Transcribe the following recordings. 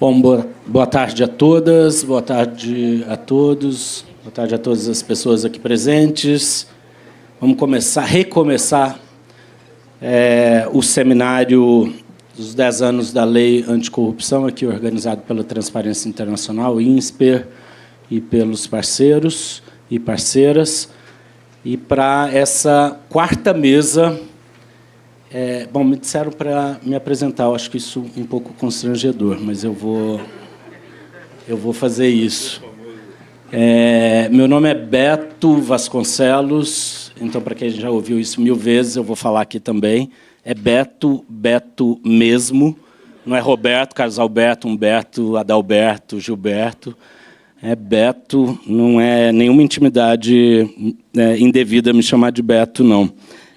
Bom, boa tarde a todas, boa tarde a todos, boa tarde a todas as pessoas aqui presentes. Vamos recomeçar o seminário dos 10 anos da Lei Anticorrupção, aqui organizado pela Transparência Internacional, INSPER, e pelos parceiros e parceiras. E para essa quarta mesa, bom, me disseram para me apresentar, eu acho que isso é um pouco constrangedor, mas eu vou fazer isso. Meu nome é Beto Vasconcelos, então, para quem já ouviu isso 1000 vezes, eu vou falar aqui também. É Beto mesmo, não é Roberto, Carlos Alberto, Humberto, Adalberto, Gilberto. É Beto, não é nenhuma intimidade indevida me chamar de Beto, não.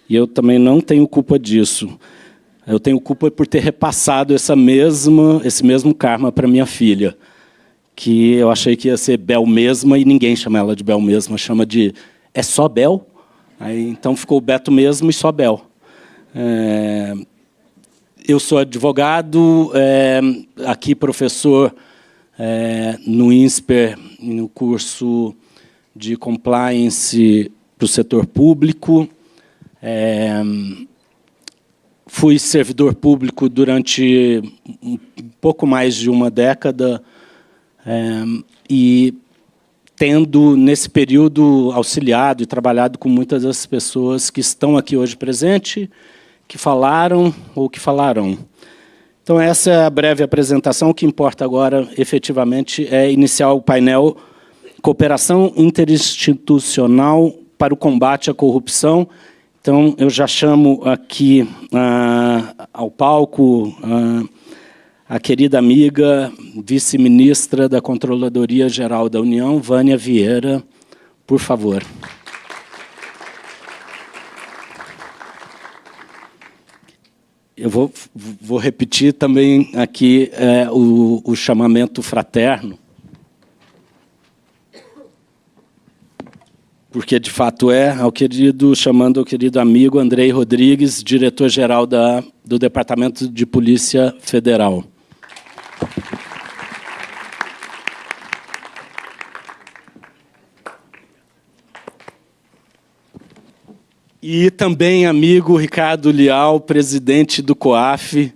E eu também não tenho culpa disso. Eu tenho culpa por ter repassado esse mesmo karma para minha filha, que eu achei que ia ser Bel mesma, e ninguém chama ela de Bel mesma, chama de é só Bel? Aí, então ficou Beto mesmo e só Bel. Eu sou advogado, aqui professor no INSPER, no curso de compliance para o setor público. Fui servidor público durante um pouco mais de uma década e tendo, nesse período, auxiliado e trabalhado com muitas das pessoas que estão aqui hoje presentes, que falaram ou que falarão. Então, essa é a breve apresentação. O que importa agora, efetivamente, é iniciar o painel Cooperação Interinstitucional para o Combate à Corrupção. Então, eu já chamo aqui ao palco a querida amiga, vice-ministra da Controladoria Geral da União, Vânia Vieira, por favor. Eu vou repetir também aqui o chamamento fraterno, porque, de fato, chamando ao querido amigo Andrei Rodrigues, diretor-geral do Departamento de Polícia Federal. E também amigo Ricardo Lial, presidente do COAF.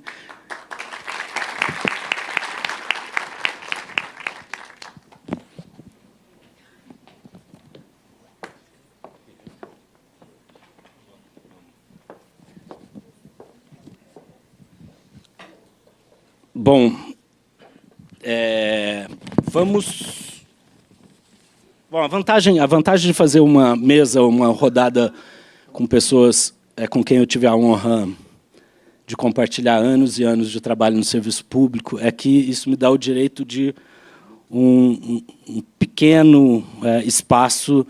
Bom, Bom, a vantagem de fazer uma mesa, uma rodada com pessoas com quem eu tive a honra de compartilhar anos e anos de trabalho no serviço público é que isso me dá o direito de um pequeno espaço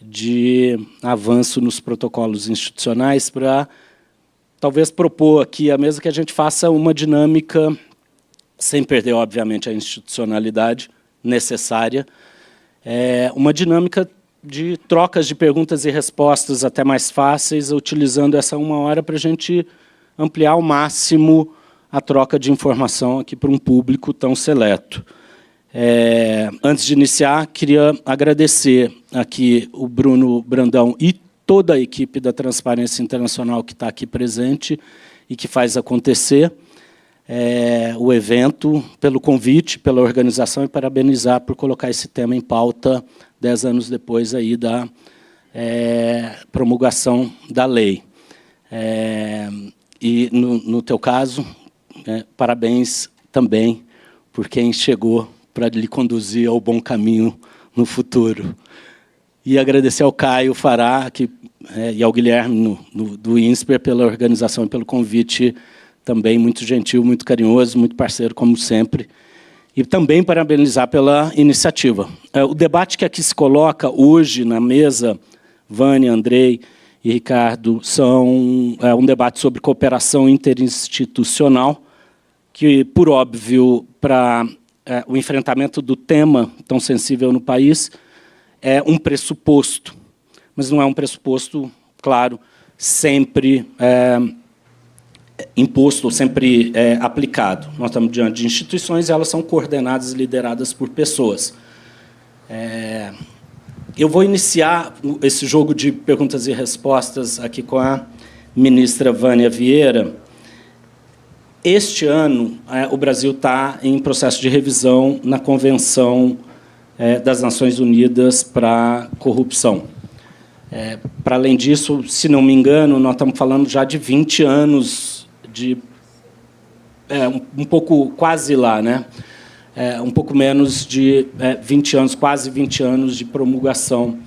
de avanço nos protocolos institucionais para talvez propor aqui à mesa que a gente faça uma dinâmica, sem perder, obviamente, a institucionalidade necessária, uma dinâmica de trocas de perguntas e respostas até mais fáceis, utilizando essa 1 hora para a gente ampliar ao máximo a troca de informação aqui para um público tão seleto. Antes de iniciar, queria agradecer aqui o Bruno Brandão e toda a equipe da Transparência Internacional que está aqui presente e que faz acontecer o evento, pelo convite, pela organização, e parabenizar por colocar esse tema em pauta 10 anos depois aí da promulgação da lei. E, no teu caso, parabéns também por quem chegou para lhe conduzir ao bom caminho no futuro. E agradecer ao Caio Fará e ao Guilherme do INSPER pela organização e pelo convite, também muito gentil, muito carinhoso, muito parceiro, como sempre. E também parabenizar pela iniciativa. O debate que aqui se coloca hoje na mesa, Vânia, Andrei e Ricardo, são um debate sobre cooperação interinstitucional, que, por óbvio, para o enfrentamento do tema tão sensível no país, é um pressuposto. Mas não é um pressuposto, claro, sempre imposto ou sempre aplicado. Nós estamos diante de instituições e elas são coordenadas e lideradas por pessoas. Eu vou iniciar esse jogo de perguntas e respostas aqui com a ministra Vânia Vieira. Este ano, o Brasil está em processo de revisão na Convenção das Nações Unidas para a Corrupção. Para além disso, se não me engano, nós estamos falando já de 20 anos de... um pouco quase lá, né? Um pouco menos de 20 anos, quase 20 anos de promulgação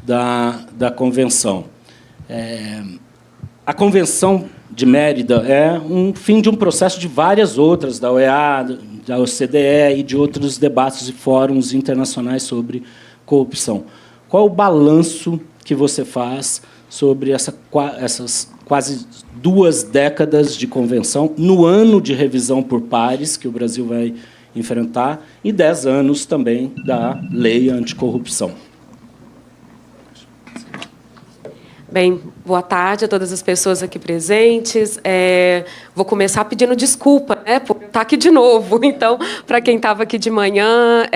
da Convenção. A Convenção de Mérida é um fim de um processo de várias outras, da OEA, da OCDE e de outros debates e fóruns internacionais sobre corrupção. Qual é o balanço que você faz sobre essas quase 2 décadas de convenção, no ano de revisão por pares, que o Brasil vai enfrentar, e 10 anos também da lei anticorrupção? Bem, boa tarde a todas as pessoas aqui presentes. Vou começar pedindo desculpa, né, por estar aqui de novo. Então, para quem estava aqui de manhã,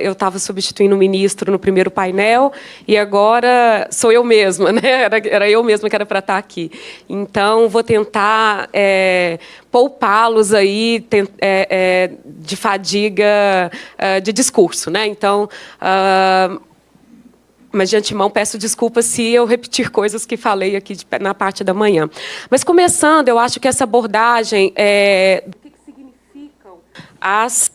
eu estava substituindo o ministro no primeiro painel e agora sou eu mesma, né? Era eu mesma que era para estar aqui. Então, vou tentar poupá-los aí de fadiga de discurso, né? Então, mas, de antemão, peço desculpas se eu repetir coisas que falei aqui na parte da manhã. Mas, começando, eu acho que essa abordagem do que significam as...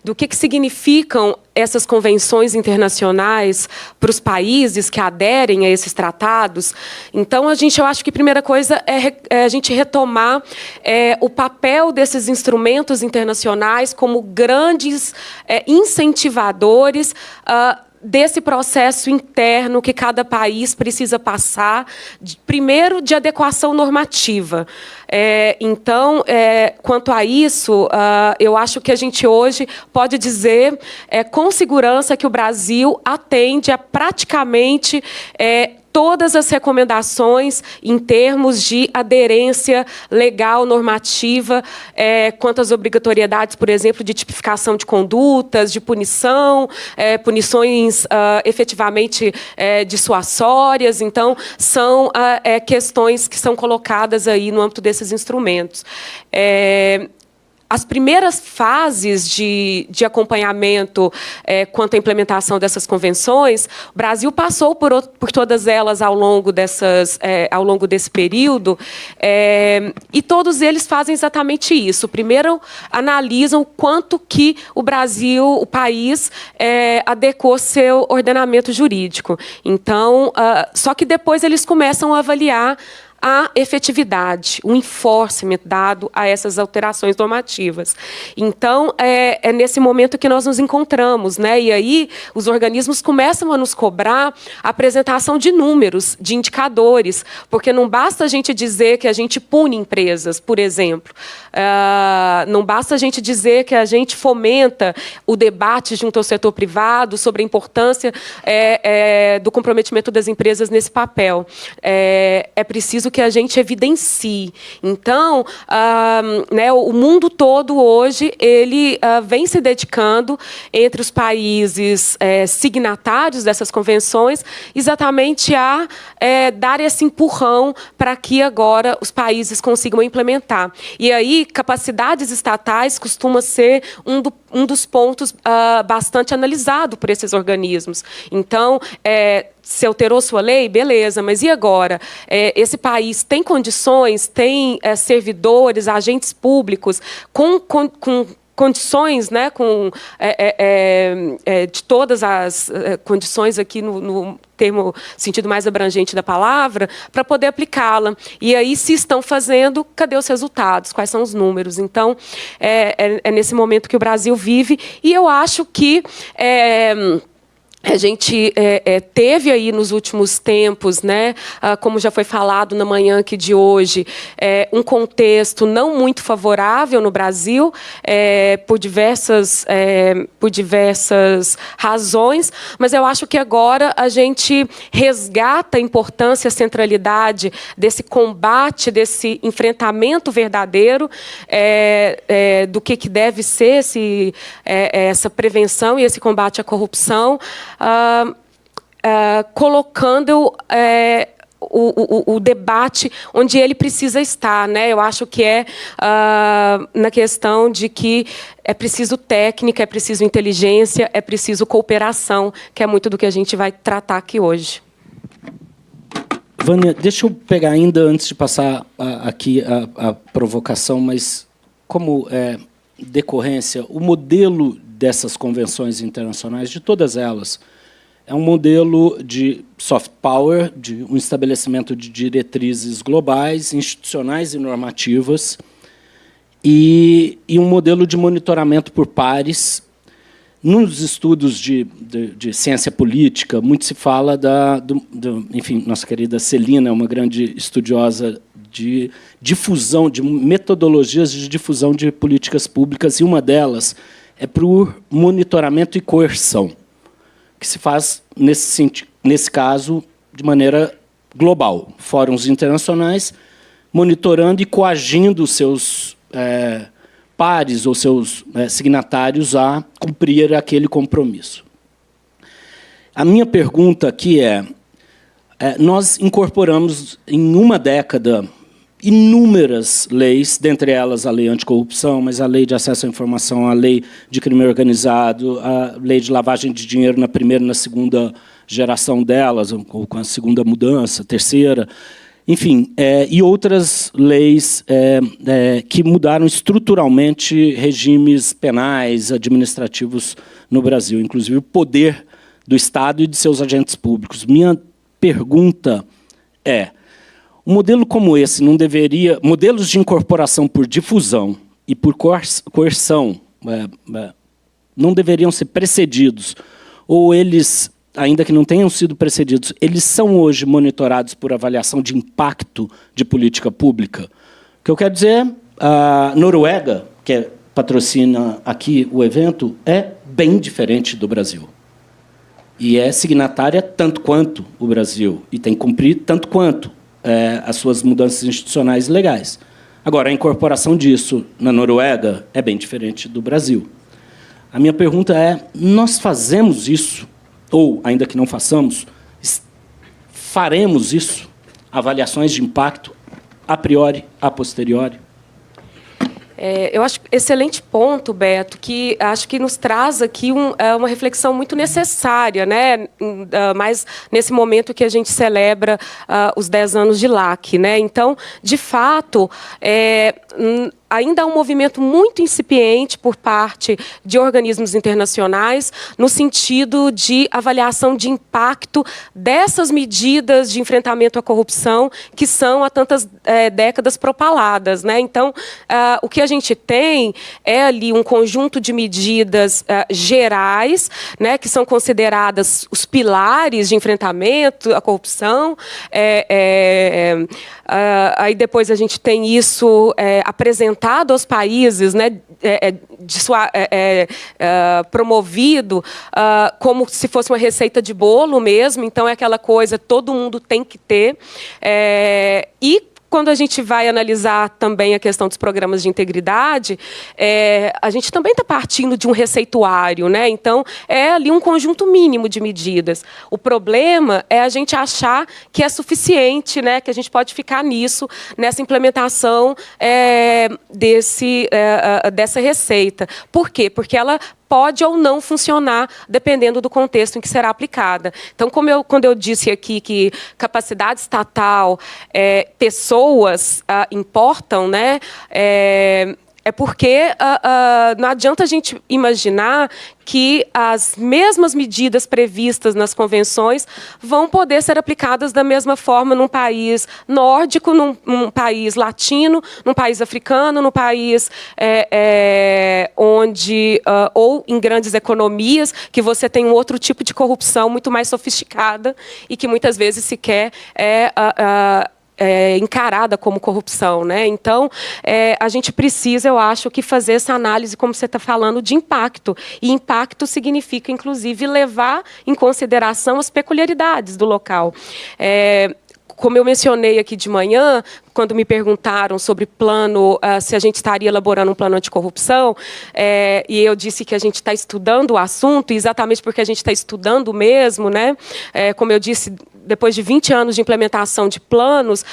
Do que significam essas convenções internacionais para os países que aderem a esses tratados. Então, eu acho que a primeira coisa é a gente retomar o papel desses instrumentos internacionais como grandes incentivadores desse processo interno que cada país precisa passar, primeiro, de adequação normativa. Então, quanto a isso, eu acho que a gente hoje pode dizer com segurança que o Brasil atende a praticamente todas as recomendações em termos de aderência legal, normativa, quanto às obrigatoriedades, por exemplo, de tipificação de condutas, de punição, punições efetivamente dissuasórias. Então, são questões que são colocadas aí no âmbito desses instrumentos. As primeiras fases de acompanhamento quanto à implementação dessas convenções, o Brasil passou por todas elas ao longo desse período, e todos eles fazem exatamente isso. Primeiro, analisam quanto que o Brasil, o país, adequou seu ordenamento jurídico. Então, só que depois eles começam a avaliar a efetividade, o enforcement dado a essas alterações normativas. Então, é nesse momento que nós nos encontramos, né? E aí os organismos começam a nos cobrar a apresentação de números, de indicadores, porque não basta a gente dizer que a gente pune empresas, por exemplo. Não basta a gente dizer que a gente fomenta o debate junto ao setor privado sobre a importância do comprometimento das empresas nesse papel. É preciso que a gente evidencie. Então, o mundo todo hoje ele vem se dedicando entre os países signatários dessas convenções exatamente a dar esse empurrão para que agora os países consigam implementar. E aí, capacidades estatais costuma ser um dos pontos bastante analisado por esses organismos. Então, se alterou sua lei, beleza, mas e agora? Esse país tem condições, tem servidores, agentes públicos com condições, né, de todas as condições aqui no termo sentido mais abrangente da palavra, para poder aplicá-la. E aí, se estão fazendo, cadê os resultados? Quais são os números? Então, é nesse momento que o Brasil vive, e eu acho que a gente teve aí nos últimos tempos, né, como já foi falado na manhã aqui de hoje, um contexto não muito favorável no Brasil, por diversas razões, mas eu acho que agora a gente resgata a importância, a centralidade desse combate, desse enfrentamento verdadeiro, do que deve ser essa prevenção e esse combate à corrupção, colocando o debate onde ele precisa estar, né? Eu acho que na questão de que é preciso técnica, é preciso inteligência, é preciso cooperação, que é muito do que a gente vai tratar aqui hoje. Vânia, deixa eu pegar ainda, antes de passar aqui a provocação, mas como decorrência, o modelo dessas convenções internacionais, de todas elas, é um modelo de soft power, de um estabelecimento de diretrizes globais, institucionais e normativas, e um modelo de monitoramento por pares. Nos estudos de ciência política, muito se fala enfim, nossa querida Celina é uma grande estudiosa de difusão, de metodologias de difusão de políticas públicas, e uma delas é por monitoramento e coerção, que se faz, nesse caso, de maneira global. Fóruns internacionais monitorando e coagindo os seus pares ou seus signatários a cumprir aquele compromisso. A minha pergunta aqui nós incorporamos, em uma década, inúmeras leis, dentre elas a lei anticorrupção, mas a lei de acesso à informação, a lei de crime organizado, a lei de lavagem de dinheiro na primeira e na segunda geração delas, ou com a segunda mudança, terceira, enfim, e outras leis que mudaram estruturalmente regimes penais, administrativos no Brasil, inclusive o poder do Estado e de seus agentes públicos. Minha pergunta um modelo como esse não deveria... Modelos de incorporação por difusão e por coerção não deveriam ser precedidos, ou eles, ainda que não tenham sido precedidos, eles são hoje monitorados por avaliação de impacto de política pública? O que eu quero dizer, a Noruega, que patrocina aqui o evento, é bem diferente do Brasil. E é signatária tanto quanto o Brasil, e tem que cumprir tanto quanto as suas mudanças institucionais legais. Agora, a incorporação disso na Noruega é bem diferente do Brasil. A minha pergunta nós fazemos isso, ou, ainda que não façamos, faremos isso? Avaliações de impacto, a priori, a posteriori? Eu acho excelente ponto, Beto, que acho que nos traz aqui uma reflexão muito necessária, né? Mas nesse momento que a gente celebra os 10 anos de LAC, né? Então, de fato, ainda há um movimento muito incipiente por parte de organismos internacionais no sentido de avaliação de impacto dessas medidas de enfrentamento à corrupção que são há tantas décadas propaladas, né? Então, o que a gente tem é ali um conjunto de medidas gerais, né, que são consideradas os pilares de enfrentamento à corrupção. Aí depois a gente tem isso apresentado aos países, né, promovido como se fosse uma receita de bolo mesmo. Então, é aquela coisa, todo mundo tem que ter. E quando a gente vai analisar também a questão dos programas de integridade, a gente também está partindo de um receituário, né? Então, é ali um conjunto mínimo de medidas. O problema é a gente achar que é suficiente, né? Que a gente pode ficar nisso, nessa implementação dessa receita. Por quê? Porque ela pode ou não funcionar, dependendo do contexto em que será aplicada. Então, quando eu disse aqui que capacidade estatal, pessoas importam, né? É porque não adianta a gente imaginar que as mesmas medidas previstas nas convenções vão poder ser aplicadas da mesma forma num país nórdico, num país latino, num país africano, num país onde, ou em grandes economias, que você tem um outro tipo de corrupção muito mais sofisticada e que muitas vezes sequer é encarada como corrupção, né? Então, a gente precisa, eu acho, que fazer essa análise, como você está falando, de impacto. E impacto significa, inclusive, levar em consideração as peculiaridades do local. Como eu mencionei aqui de manhã, quando me perguntaram sobre plano, se a gente estaria elaborando um plano anticorrupção, e eu disse que a gente está estudando o assunto, exatamente porque a gente está estudando mesmo, né? Como eu disse, depois de 20 anos de implementação de planos,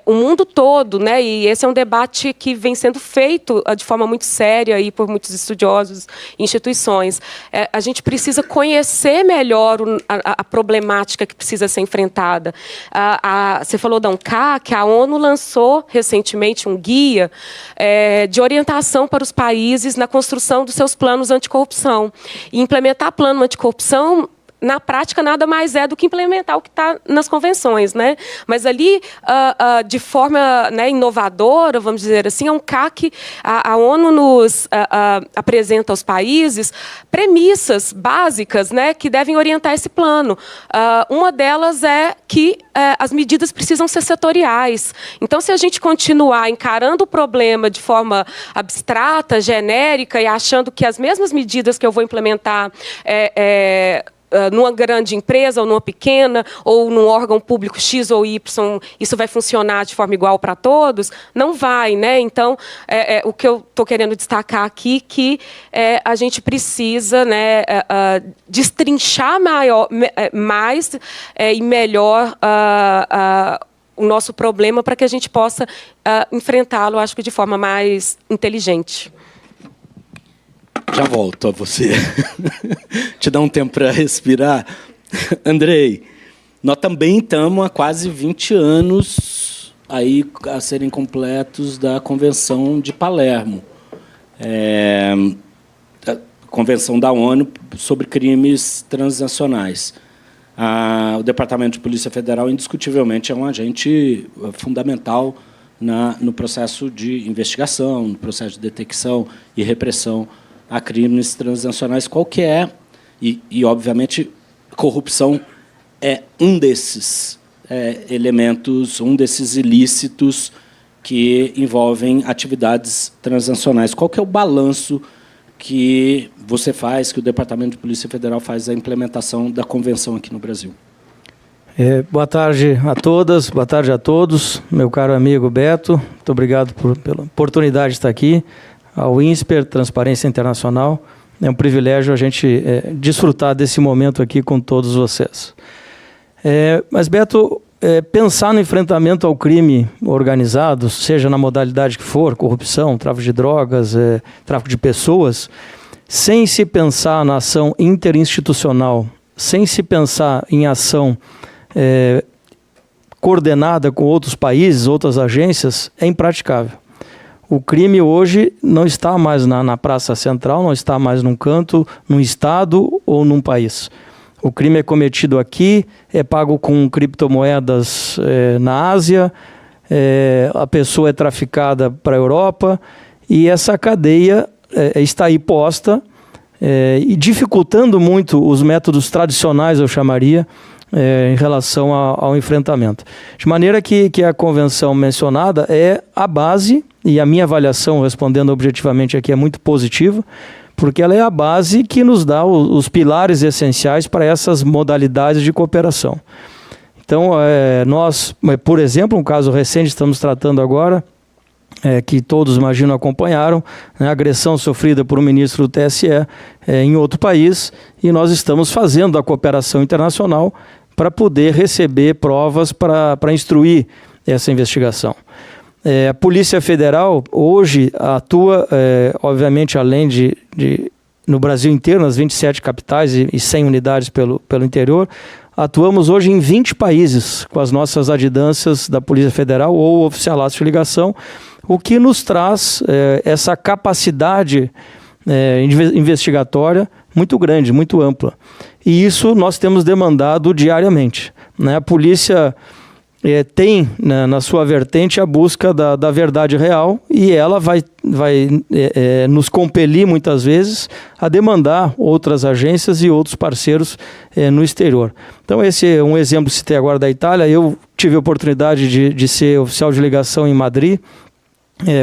o mundo todo, né? E esse é um debate que vem sendo feito de forma muito séria aí por muitos estudiosos e instituições. A gente precisa conhecer melhor a problemática que precisa ser enfrentada. Você falou da UNCAC, a ONU lançou recentemente um guia de orientação para os países na construção dos seus planos anticorrupção. E implementar plano anticorrupção, na prática, nada mais é do que implementar o que está nas convenções, né? Mas ali, de forma, né, inovadora, vamos dizer assim, a UNCAC, a ONU nos apresenta aos países premissas básicas, né, que devem orientar esse plano. Uma delas é que as medidas precisam ser setoriais. Então, se a gente continuar encarando o problema de forma abstrata, genérica, e achando que as mesmas medidas que eu vou implementar numa grande empresa ou numa pequena, ou num órgão público X ou Y, isso vai funcionar de forma igual para todos, não vai, né? Então, o que eu estou querendo destacar aqui que a gente precisa, né, destrinchar mais e melhor o nosso problema para que a gente possa enfrentá-lo, acho que de forma mais inteligente. Já volto a você. Te dá um tempo para respirar. Andrei, nós também estamos há quase 20 anos aí a serem completos da Convenção de Palermo. A Convenção da ONU sobre crimes transnacionais. O Departamento de Polícia Federal, indiscutivelmente, é um agente fundamental no processo de investigação, no processo de detecção e repressão a crimes transnacionais, qualquer, e obviamente, corrupção é um desses elementos, um desses ilícitos que envolvem atividades transnacionais. Qual que é o balanço que você faz, que o Departamento de Polícia Federal faz da implementação da convenção aqui no Brasil? Boa tarde a todas, boa tarde a todos, meu caro amigo Beto, muito obrigado pela oportunidade de estar aqui. Ao INSPER, Transparência Internacional. É um privilégio a gente desfrutar desse momento aqui com todos vocês. Mas, Beto, pensar no enfrentamento ao crime organizado, seja na modalidade que for, corrupção, tráfico de drogas, tráfico de pessoas, sem se pensar na ação interinstitucional, sem se pensar em ação coordenada com outros países, outras agências, é impraticável. O crime hoje não está mais na praça central, não está mais num canto, num estado ou num país. O crime é cometido aqui, é pago com criptomoedas na Ásia, a pessoa é traficada para a Europa e essa cadeia está aí posta e dificultando muito os métodos tradicionais, eu chamaria, em relação ao enfrentamento. De maneira que a convenção mencionada é a base, e a minha avaliação, respondendo objetivamente aqui, é muito positiva, porque ela é a base que nos dá os pilares essenciais para essas modalidades de cooperação. Então, nós, por exemplo, um caso recente, estamos tratando agora, que todos, imagino, acompanharam, né, a agressão sofrida por um ministro do TSE em outro país, e nós estamos fazendo a cooperação internacional para poder receber provas para instruir essa investigação. A Polícia Federal hoje atua, obviamente, além no Brasil inteiro, nas 27 capitais e 100 unidades pelo interior, atuamos hoje em 20 países com as nossas adjudâncias da Polícia Federal ou oficialato de ligação, o que nos traz essa capacidade investigatória muito grande, muito ampla. E isso nós temos demandado diariamente, né? A polícia tem na sua vertente a busca da verdade real, e ela vai nos compelir muitas vezes a demandar outras agências e outros parceiros no exterior. Então esse é um exemplo, citei agora da Itália. Eu tive a oportunidade de ser oficial de ligação em Madrid,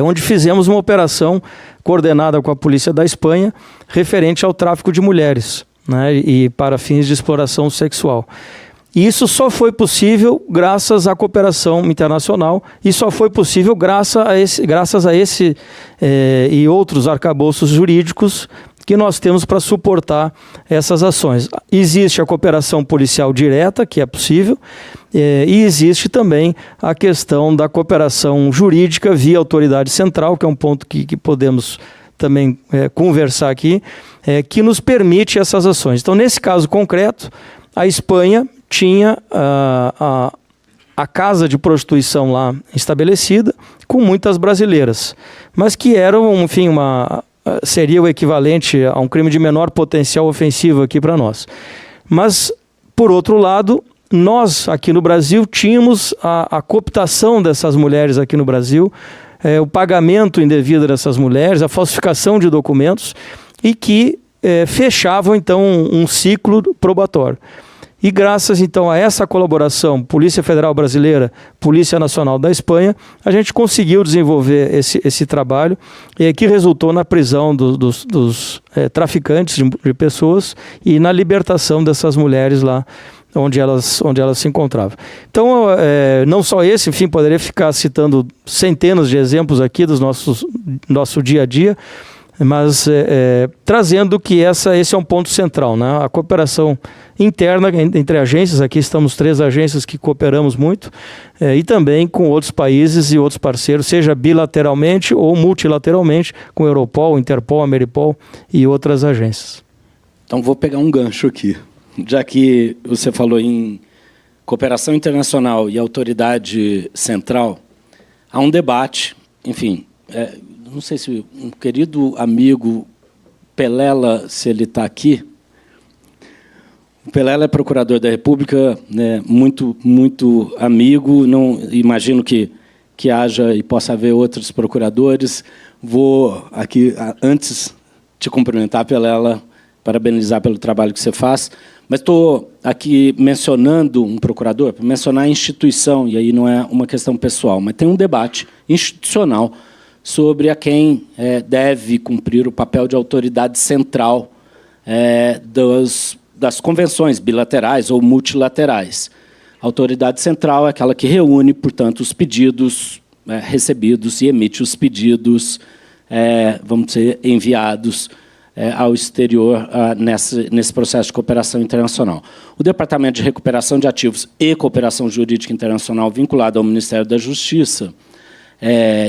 onde fizemos uma operação coordenada com a polícia da Espanha referente ao tráfico de mulheres, né, e para fins de exploração sexual. E isso só foi possível graças à cooperação internacional, e só foi possível graças a esse e outros arcabouços jurídicos que nós temos para suportar essas ações. Existe a cooperação policial direta, que é possível, e existe também a questão da cooperação jurídica via autoridade central, que é um ponto que podemos também conversar aqui, que nos permite essas ações. Então, nesse caso concreto, a Espanha tinha a casa de prostituição lá estabelecida, com muitas brasileiras, mas que eram, enfim, seria o equivalente a um crime de menor potencial ofensivo aqui para nós. Mas, por outro lado, nós aqui no Brasil tínhamos a cooptação dessas mulheres aqui no Brasil, o pagamento indevido dessas mulheres, a falsificação de documentos, e que fechavam então um ciclo probatório. E graças, então, a essa colaboração, Polícia Federal Brasileira, Polícia Nacional da Espanha, a gente conseguiu desenvolver esse trabalho, que resultou na prisão dos traficantes de pessoas e na libertação dessas mulheres lá onde elas se encontravam. Então, não só esse, enfim, poderia ficar citando centenas de exemplos aqui do nosso dia a dia, mas trazendo que esse é um ponto central, né? A cooperação interna entre agências. Aqui estamos 3 agências que cooperamos muito, e também com outros países e outros parceiros, seja bilateralmente ou multilateralmente, com Europol, Interpol, Ameripol e outras agências. Então vou pegar um gancho aqui, já que você falou em cooperação internacional e autoridade central. Há um debate, enfim, não sei se um querido amigo Pelela, se ele está aqui. O Pelela é procurador da República, né, muito amigo. Não imagino que haja e possa haver outros procuradores. Vou aqui, antes, te cumprimentar, Pelela, parabenizar pelo trabalho que você faz. Mas estou aqui mencionando um procurador, para mencionar a instituição, e aí não é uma questão pessoal, mas tem um debate institucional sobre a quem deve cumprir o papel de autoridade central das convenções bilaterais ou multilaterais. A autoridade central é aquela que reúne, portanto, os pedidos recebidos e emite os pedidos, vamos dizer, enviados ao exterior nesse processo de cooperação internacional. O Departamento de Recuperação de Ativos e Cooperação Jurídica Internacional, vinculado ao Ministério da Justiça,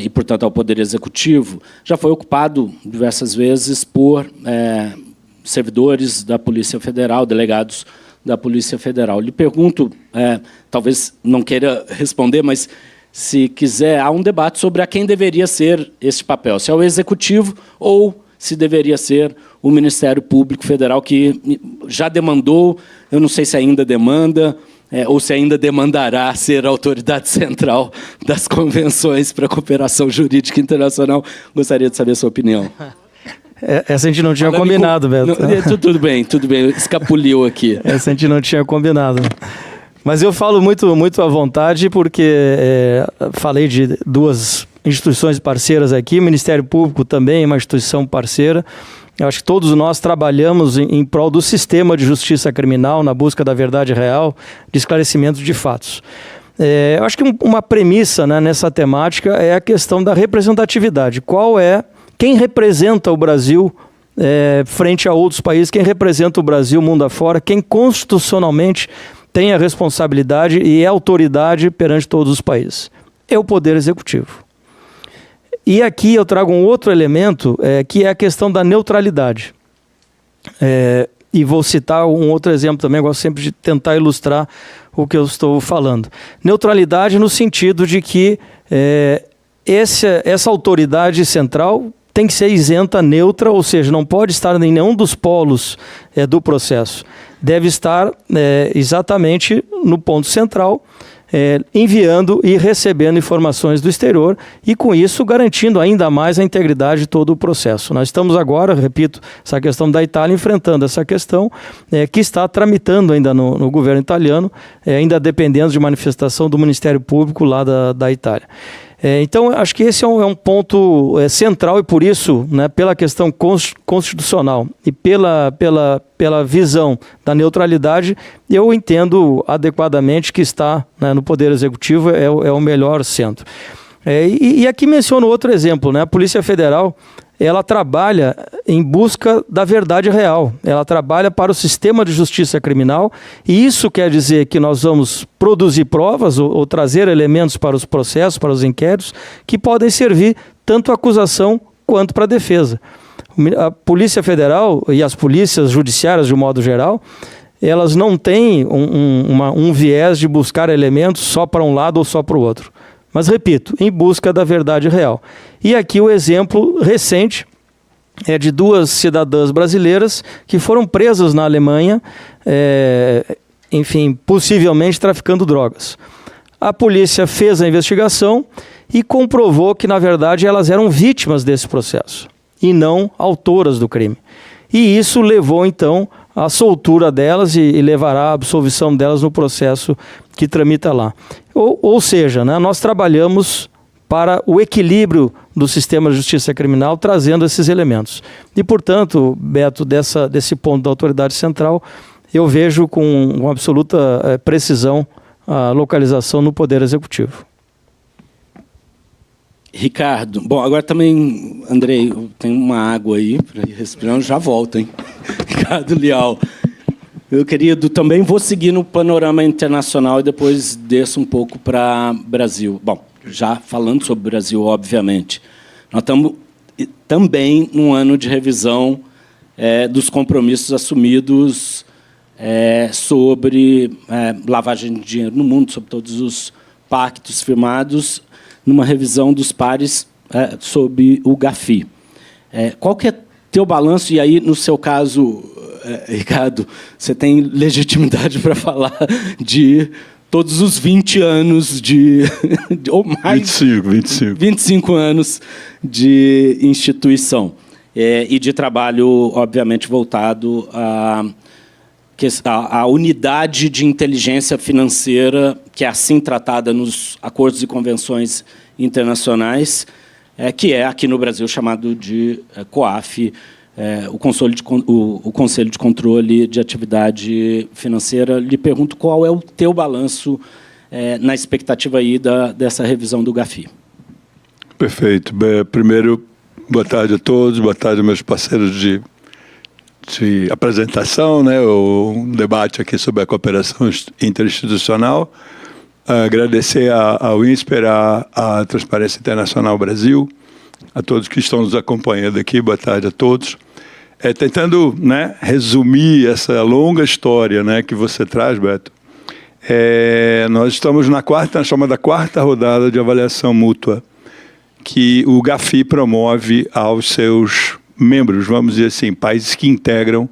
e, portanto, ao Poder Executivo, já foi ocupado diversas vezes por servidores da Polícia Federal, delegados da Polícia Federal. Lhe pergunto, talvez não queira responder, mas, se quiser, há um debate sobre a quem deveria ser esse papel, se é o Executivo ou se deveria ser o Ministério Público Federal, que já demandou, eu não sei se ainda demanda, ou se ainda demandará ser a autoridade central das convenções para a cooperação jurídica internacional. Gostaria de saber a sua opinião. Essa a gente não tinha combinado, Beto. Tudo bem, escapuliu aqui. Essa a gente não tinha combinado. Mas eu falo muito à vontade, porque falei de 2 instituições parceiras aqui, o Ministério Público também é uma instituição parceira. Eu acho que todos nós trabalhamos em prol do sistema de justiça criminal, na busca da verdade real, de esclarecimento de fatos. Eu acho que uma premissa, né, nessa temática é a questão da representatividade. Quem representa o Brasil frente a outros países, quem representa o Brasil mundo afora, quem constitucionalmente tem a responsabilidade e é autoridade perante todos os países. É o Poder Executivo. E aqui eu trago um outro elemento, que é a questão da neutralidade. E vou citar um outro exemplo também, eu gosto sempre de tentar ilustrar o que eu estou falando. Neutralidade no sentido de que essa autoridade central tem que ser isenta, neutra, ou seja, não pode estar em nenhum dos polos do processo. Deve estar exatamente no ponto central, enviando e recebendo informações do exterior e, com isso, garantindo ainda mais a integridade de todo o processo. Nós estamos agora, repito, essa questão da Itália, enfrentando essa questão que está tramitando ainda no governo italiano, ainda dependendo de manifestação do Ministério Público lá da Itália. Então, acho que esse é um ponto central e, por isso, né, pela questão constitucional e pela visão da neutralidade, eu entendo adequadamente que está, né, no Poder Executivo é o melhor centro. E aqui menciono outro exemplo, né? A Polícia Federal, ela trabalha em busca da verdade real, ela trabalha para o sistema de justiça criminal, e isso quer dizer que nós vamos produzir provas ou trazer elementos para os processos, para os inquéritos, que podem servir tanto à acusação quanto para a defesa. A Polícia Federal e as polícias judiciárias, de um modo geral, elas não têm um viés de buscar elementos só para um lado ou só para o outro. Mas, repito, em busca da verdade real. E aqui o exemplo recente é de 2 cidadãs brasileiras que foram presas na Alemanha, enfim, possivelmente traficando drogas. A polícia fez a investigação e comprovou que, na verdade, elas eram vítimas desse processo e não autoras do crime. E isso levou, então, à soltura delas e levará à absolvição delas no processo que tramita lá. Ou seja, né, nós trabalhamos para o equilíbrio do sistema de justiça criminal, trazendo esses elementos. E, portanto, Beto, desse ponto da autoridade central, eu vejo com absoluta precisão a localização no Poder Executivo. Ricardo, bom, agora também, Andrei, tem uma água aí para ir respirando, já volto, hein? Ricardo Leal. Meu querido, também vou seguir no panorama internacional e depois desço um pouco para Brasil. Bom, já falando sobre o Brasil, obviamente. Nós estamos também num ano de revisão dos compromissos assumidos sobre lavagem de dinheiro no mundo, sobre todos os pactos firmados, numa revisão dos pares sobre o GAFI. Qual que é teu balanço? E aí, no seu caso, Ricardo, você tem legitimidade para falar de todos os 20 anos ou mais... 25 anos de instituição. E de trabalho, obviamente, voltado à unidade de inteligência financeira, que é assim tratada nos acordos e convenções internacionais, que é, aqui no Brasil, chamado de COAF, o Conselho de Controle de Atividade Financeira. Lhe pergunto qual é o teu balanço na expectativa aí dessa revisão do GAFI. Perfeito. Primeiro, boa tarde a todos, boa tarde aos meus parceiros de apresentação, né, o debate aqui sobre a cooperação interinstitucional. Agradecer ao INSPER, à Transparência Internacional Brasil, a todos que estão nos acompanhando aqui, boa tarde a todos. Tentando, né, resumir essa longa história, né, que você traz, Beto, nós estamos na chamada quarta rodada de avaliação mútua que o GAFI promove aos seus membros, vamos dizer assim, países que integram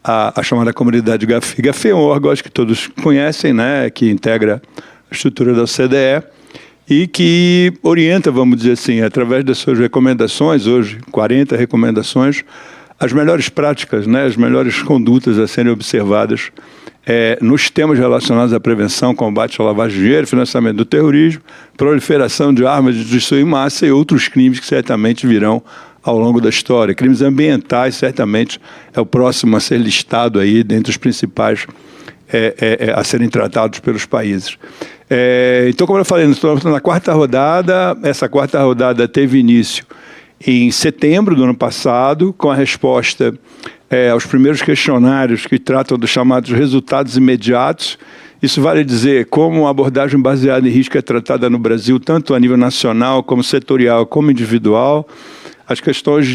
a chamada comunidade GAFI. GAFI é um órgão, acho que todos conhecem, né, que integra a estrutura da OCDE e que orienta, vamos dizer assim, através das suas recomendações, hoje 40 recomendações, as melhores práticas, né, as melhores condutas a serem observadas nos temas relacionados à prevenção, combate à lavagem de dinheiro, financiamento do terrorismo, proliferação de armas de destruição em massa e outros crimes que certamente virão ao longo da história. Crimes ambientais, certamente, é o próximo a ser listado aí dentre os principais a serem tratados pelos países. Então, como eu falei, nós estamos na quarta rodada. Essa quarta rodada teve início em setembro do ano passado, com a resposta aos primeiros questionários que tratam dos chamados resultados imediatos. Isso vale dizer como a abordagem baseada em risco é tratada no Brasil, tanto a nível nacional, como setorial, como individual. as questões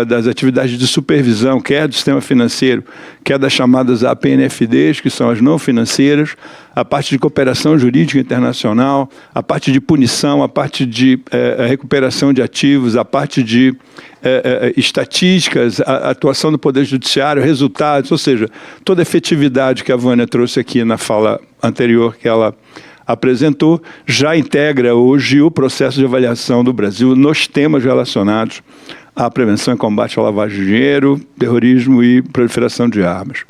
das atividades de supervisão, quer do sistema financeiro, quer das chamadas APNFDs, que são as não financeiras, a parte de cooperação jurídica internacional, a parte de punição, a parte de recuperação de ativos, a parte de estatísticas, a atuação do Poder Judiciário, resultados, ou seja, toda a efetividade que a Vânia trouxe aqui na fala anterior que ela apresentou, já integra hoje o processo de avaliação do Brasil nos temas relacionados à prevenção e combate à lavagem de dinheiro, terrorismo e proliferação de armas.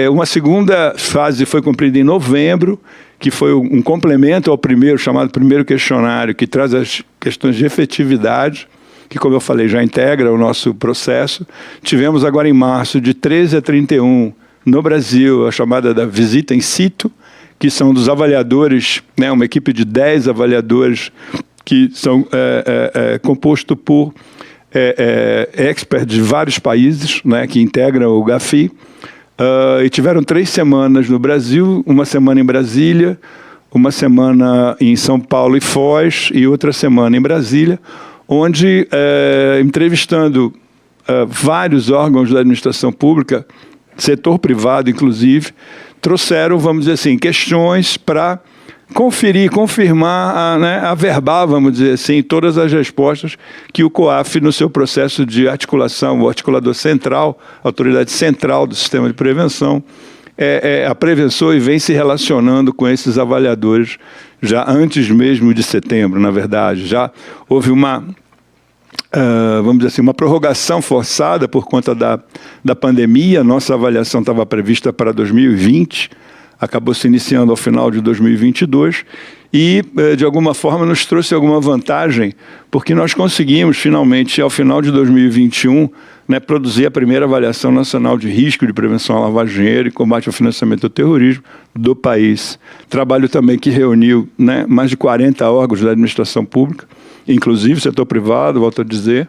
Uma segunda fase foi cumprida em novembro, que foi um complemento ao primeiro, chamado primeiro questionário, que traz as questões de efetividade, que, como eu falei, já integra o nosso processo. Tivemos agora em março, de 13 a 31, no Brasil, a chamada da visita in situ, que são dos avaliadores, né, uma equipe de 10 avaliadores que são composto por experts de vários países, né, que integram o GAFI, e tiveram 3 semanas no Brasil, uma semana em Brasília, uma semana em São Paulo e Foz e outra semana em Brasília, onde, entrevistando vários órgãos da administração pública, setor privado inclusive, trouxeram, vamos dizer assim, questões para conferir, confirmar, averbar, vamos dizer assim, todas as respostas que o COAF, no seu processo de articulação, o articulador central, a autoridade central do sistema de prevenção, apreensou e vem se relacionando com esses avaliadores já antes mesmo de setembro, na verdade. Já houve uma, vamos dizer assim, uma prorrogação forçada por conta da pandemia. Nossa avaliação estava prevista para 2020, acabou se iniciando ao final de 2022 e, de alguma forma, nos trouxe alguma vantagem, porque nós conseguimos, finalmente, ao final de 2021, produzir a primeira avaliação nacional de risco de prevenção à lavagem de dinheiro e combate ao financiamento do terrorismo do país. Trabalho também que reuniu mais de 40 órgãos da administração pública, inclusive setor privado, volto a dizer,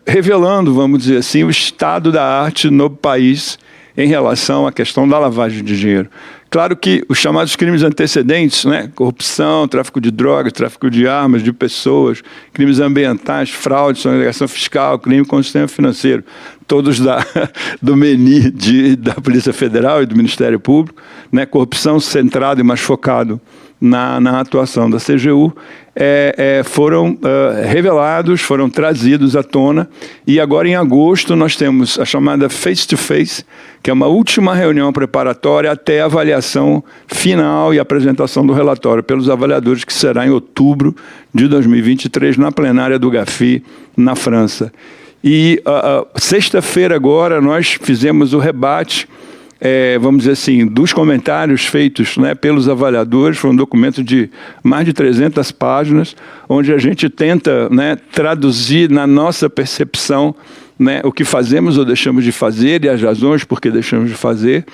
revelando, vamos dizer assim, o estado da arte no país em relação à questão da lavagem de dinheiro. Claro que os chamados crimes antecedentes, corrupção, tráfico de drogas, tráfico de armas, de pessoas, crimes ambientais, fraude, sonegação fiscal, crime com o sistema financeiro, todos do menu da Polícia Federal e do Ministério Público, corrupção centrado e mais focado na atuação da CGU, foram revelados, foram trazidos à tona, e agora em agosto nós temos a chamada face-to-face, que é uma última reunião preparatória até a avaliação final e apresentação do relatório pelos avaliadores, que será em outubro de 2023, na plenária do GAFI, na França. E sexta-feira agora nós fizemos o rebate, vamos dizer assim, dos comentários feitos pelos avaliadores. Foi um documento de mais de 300 páginas, onde a gente tenta traduzir na nossa percepção o que fazemos ou deixamos de fazer e as razões por que deixamos de fazer,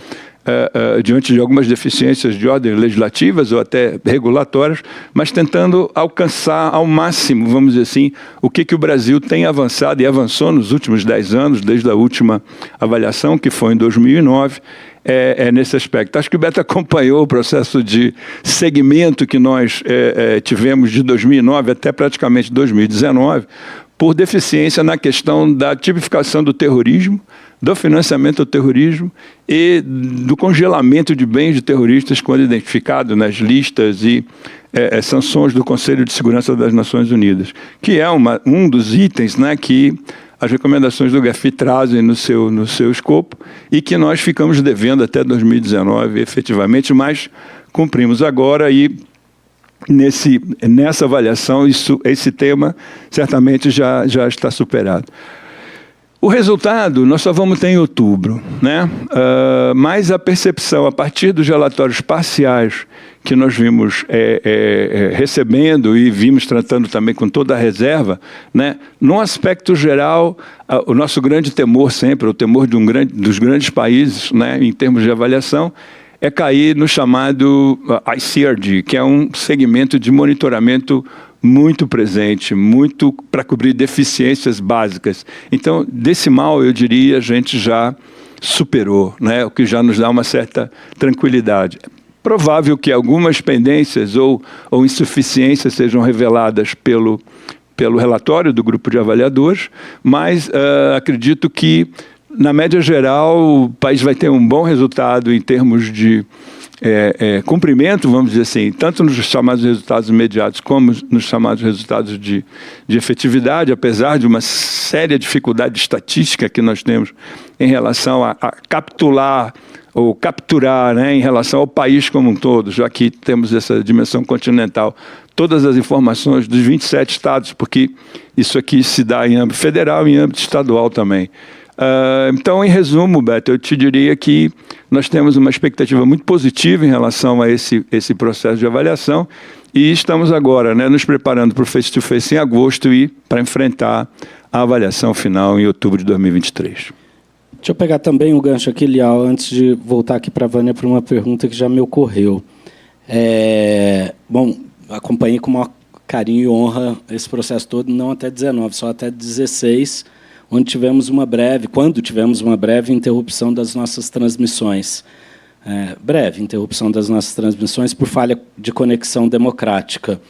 diante de algumas deficiências de ordem legislativas ou até regulatórias, mas tentando alcançar ao máximo, vamos dizer assim, o que o Brasil tem avançado e avançou nos últimos 10 anos, desde a última avaliação, que foi em 2009, nesse aspecto. Acho que o Beto acompanhou o processo de segmento que nós tivemos de 2009 até praticamente 2019, por deficiência na questão da tipificação do terrorismo, do financiamento do terrorismo e do congelamento de bens de terroristas quando identificado nas listas e sanções do Conselho de Segurança das Nações Unidas, que é um dos itens que as recomendações do GAFI trazem no seu escopo e que nós ficamos devendo até 2019, efetivamente, mas cumprimos agora e nessa avaliação esse tema certamente já está superado. O resultado nós só vamos ter em outubro, mas a percepção a partir dos relatórios parciais que nós vimos recebendo e vimos tratando também com toda a reserva, num aspecto geral, o nosso grande temor sempre, o temor dos grandes países, em termos de avaliação, é cair no chamado ICRD, que é um segmento de monitoramento muito presente, muito para cobrir deficiências básicas. Então, desse mal, eu diria, a gente já superou, o que já nos dá uma certa tranquilidade. É provável que algumas pendências ou insuficiências sejam reveladas pelo relatório do grupo de avaliadores, mas acredito que, na média geral, o país vai ter um bom resultado em termos de cumprimento, vamos dizer assim, tanto nos chamados resultados imediatos como nos chamados resultados de efetividade, apesar de uma séria dificuldade estatística que nós temos em relação a capturar ou capturar, né, em relação ao país como um todo, já que temos essa dimensão continental, todas as informações dos 27 estados, porque isso aqui se dá em âmbito federal e em âmbito estadual também. Então, em resumo, Beto, eu te diria que nós temos uma expectativa muito positiva em relação a esse processo de avaliação e estamos agora, né, nos preparando para o face-to-face em agosto e para enfrentar a avaliação final em outubro de 2023. Deixa eu pegar também o gancho aqui, Lial, antes de voltar aqui para a Vânia para uma pergunta que já me ocorreu. Bom, acompanhei com maior carinho e honra esse processo todo, não até 19, só até 16, quando tivemos uma breve interrupção das nossas transmissões. Breve interrupção das nossas transmissões por falha de conexão democrática.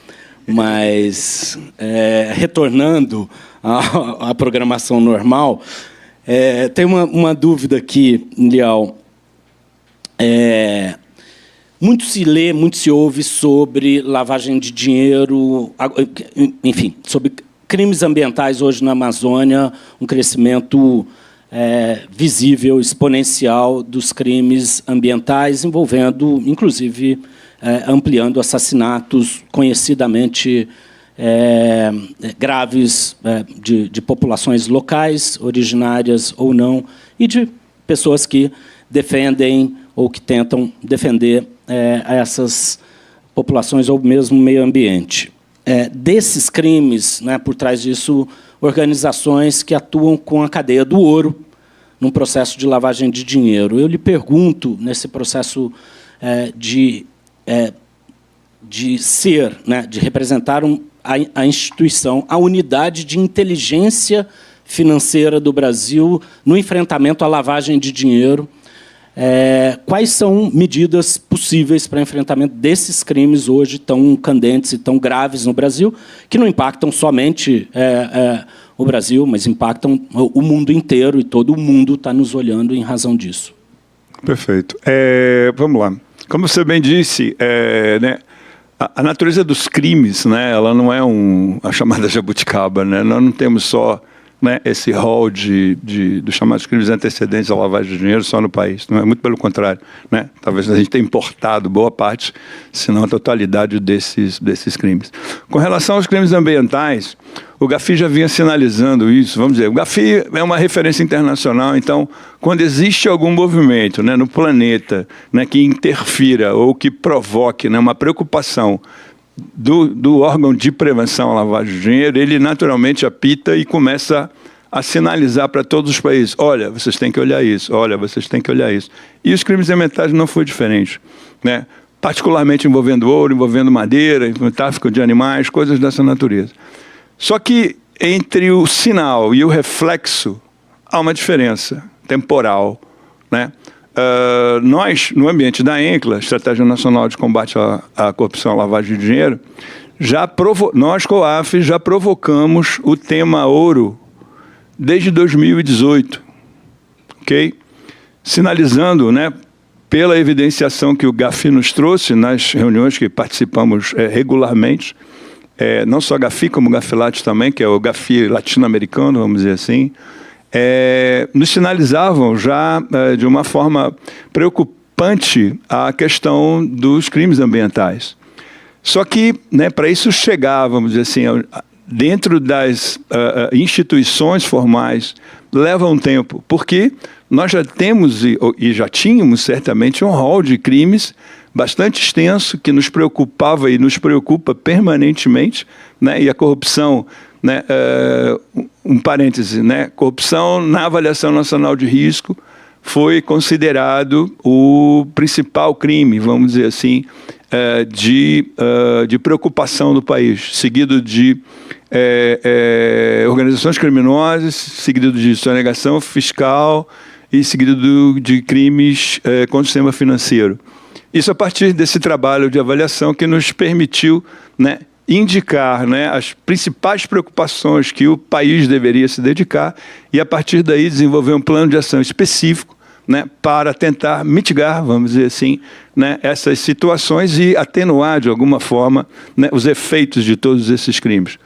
Mas, retornando à programação normal, tem uma dúvida aqui, Lial. Muito se lê, muito se ouve sobre lavagem de dinheiro, enfim, sobre crimes ambientais hoje na Amazônia, um crescimento visível, exponencial dos crimes ambientais, envolvendo, inclusive, ampliando assassinatos conhecidamente graves de populações locais, originárias ou não, e de pessoas que defendem ou que tentam defender essas populações ou mesmo meio ambiente. Desses crimes, né, por trás disso, organizações que atuam com a cadeia do ouro num processo de lavagem de dinheiro. Eu lhe pergunto, nesse processo de ser, né, de representar a instituição, a unidade de inteligência financeira do Brasil no enfrentamento à lavagem de dinheiro, quais são medidas possíveis para enfrentamento desses crimes hoje tão candentes e tão graves no Brasil, que não impactam somente o Brasil, mas impactam o mundo inteiro, e todo o mundo está nos olhando em razão disso? Perfeito. Vamos lá. Como você bem disse, né, a natureza dos crimes, né, ela não é a chamada jabuticaba, né? Nós não temos só, né, esse rol dos chamados crimes antecedentes à lavagem de dinheiro só no país. Não é, muito pelo contrário, né? Talvez a gente tenha importado boa parte, se não a totalidade desses crimes. Com relação aos crimes ambientais, o GAFI já vinha sinalizando isso. Vamos dizer, o GAFI é uma referência internacional, então, quando existe algum movimento, né, no planeta, né, que interfira ou que provoque, né, uma preocupação do órgão de prevenção à lavagem de dinheiro, ele naturalmente apita e começa a sinalizar para todos os países: olha, vocês têm que olhar isso, olha, vocês têm que olhar isso. E os crimes ambientais não foi diferente, né? Particularmente envolvendo ouro, envolvendo madeira, tráfico de animais, coisas dessa natureza. Só que entre o sinal e o reflexo há uma diferença temporal, né? Nós, no ambiente da ENCLA, Estratégia Nacional de Combate à Corrupção e à Lavagem de Dinheiro, nós, COAF, já provocamos o tema ouro desde 2018, ok? Sinalizando, né, pela evidenciação que o GAFI nos trouxe nas reuniões que participamos regularmente, não só GAFI, como o GAFILAT também, que é o GAFI latino-americano, vamos dizer assim, nos sinalizavam já de uma forma preocupante a questão dos crimes ambientais. Só que, né, para isso chegar, vamos dizer assim, dentro das instituições formais, leva um tempo, porque nós já temos e já tínhamos certamente um rol de crimes bastante extenso que nos preocupava e nos preocupa permanentemente, né, e a corrupção, né, um parêntese, né, corrupção na avaliação nacional de risco foi considerado o principal crime, vamos dizer assim, de preocupação do país, seguido de organizações criminosas, seguido de sonegação fiscal e seguido de crimes contra o sistema financeiro. Isso a partir desse trabalho de avaliação que nos permitiu, né, indicar, né, as principais preocupações que o país deveria se dedicar e, a partir daí, desenvolver um plano de ação específico, né, para tentar mitigar, vamos dizer assim, né, essas situações e atenuar, de alguma forma, né, os efeitos de todos esses crimes.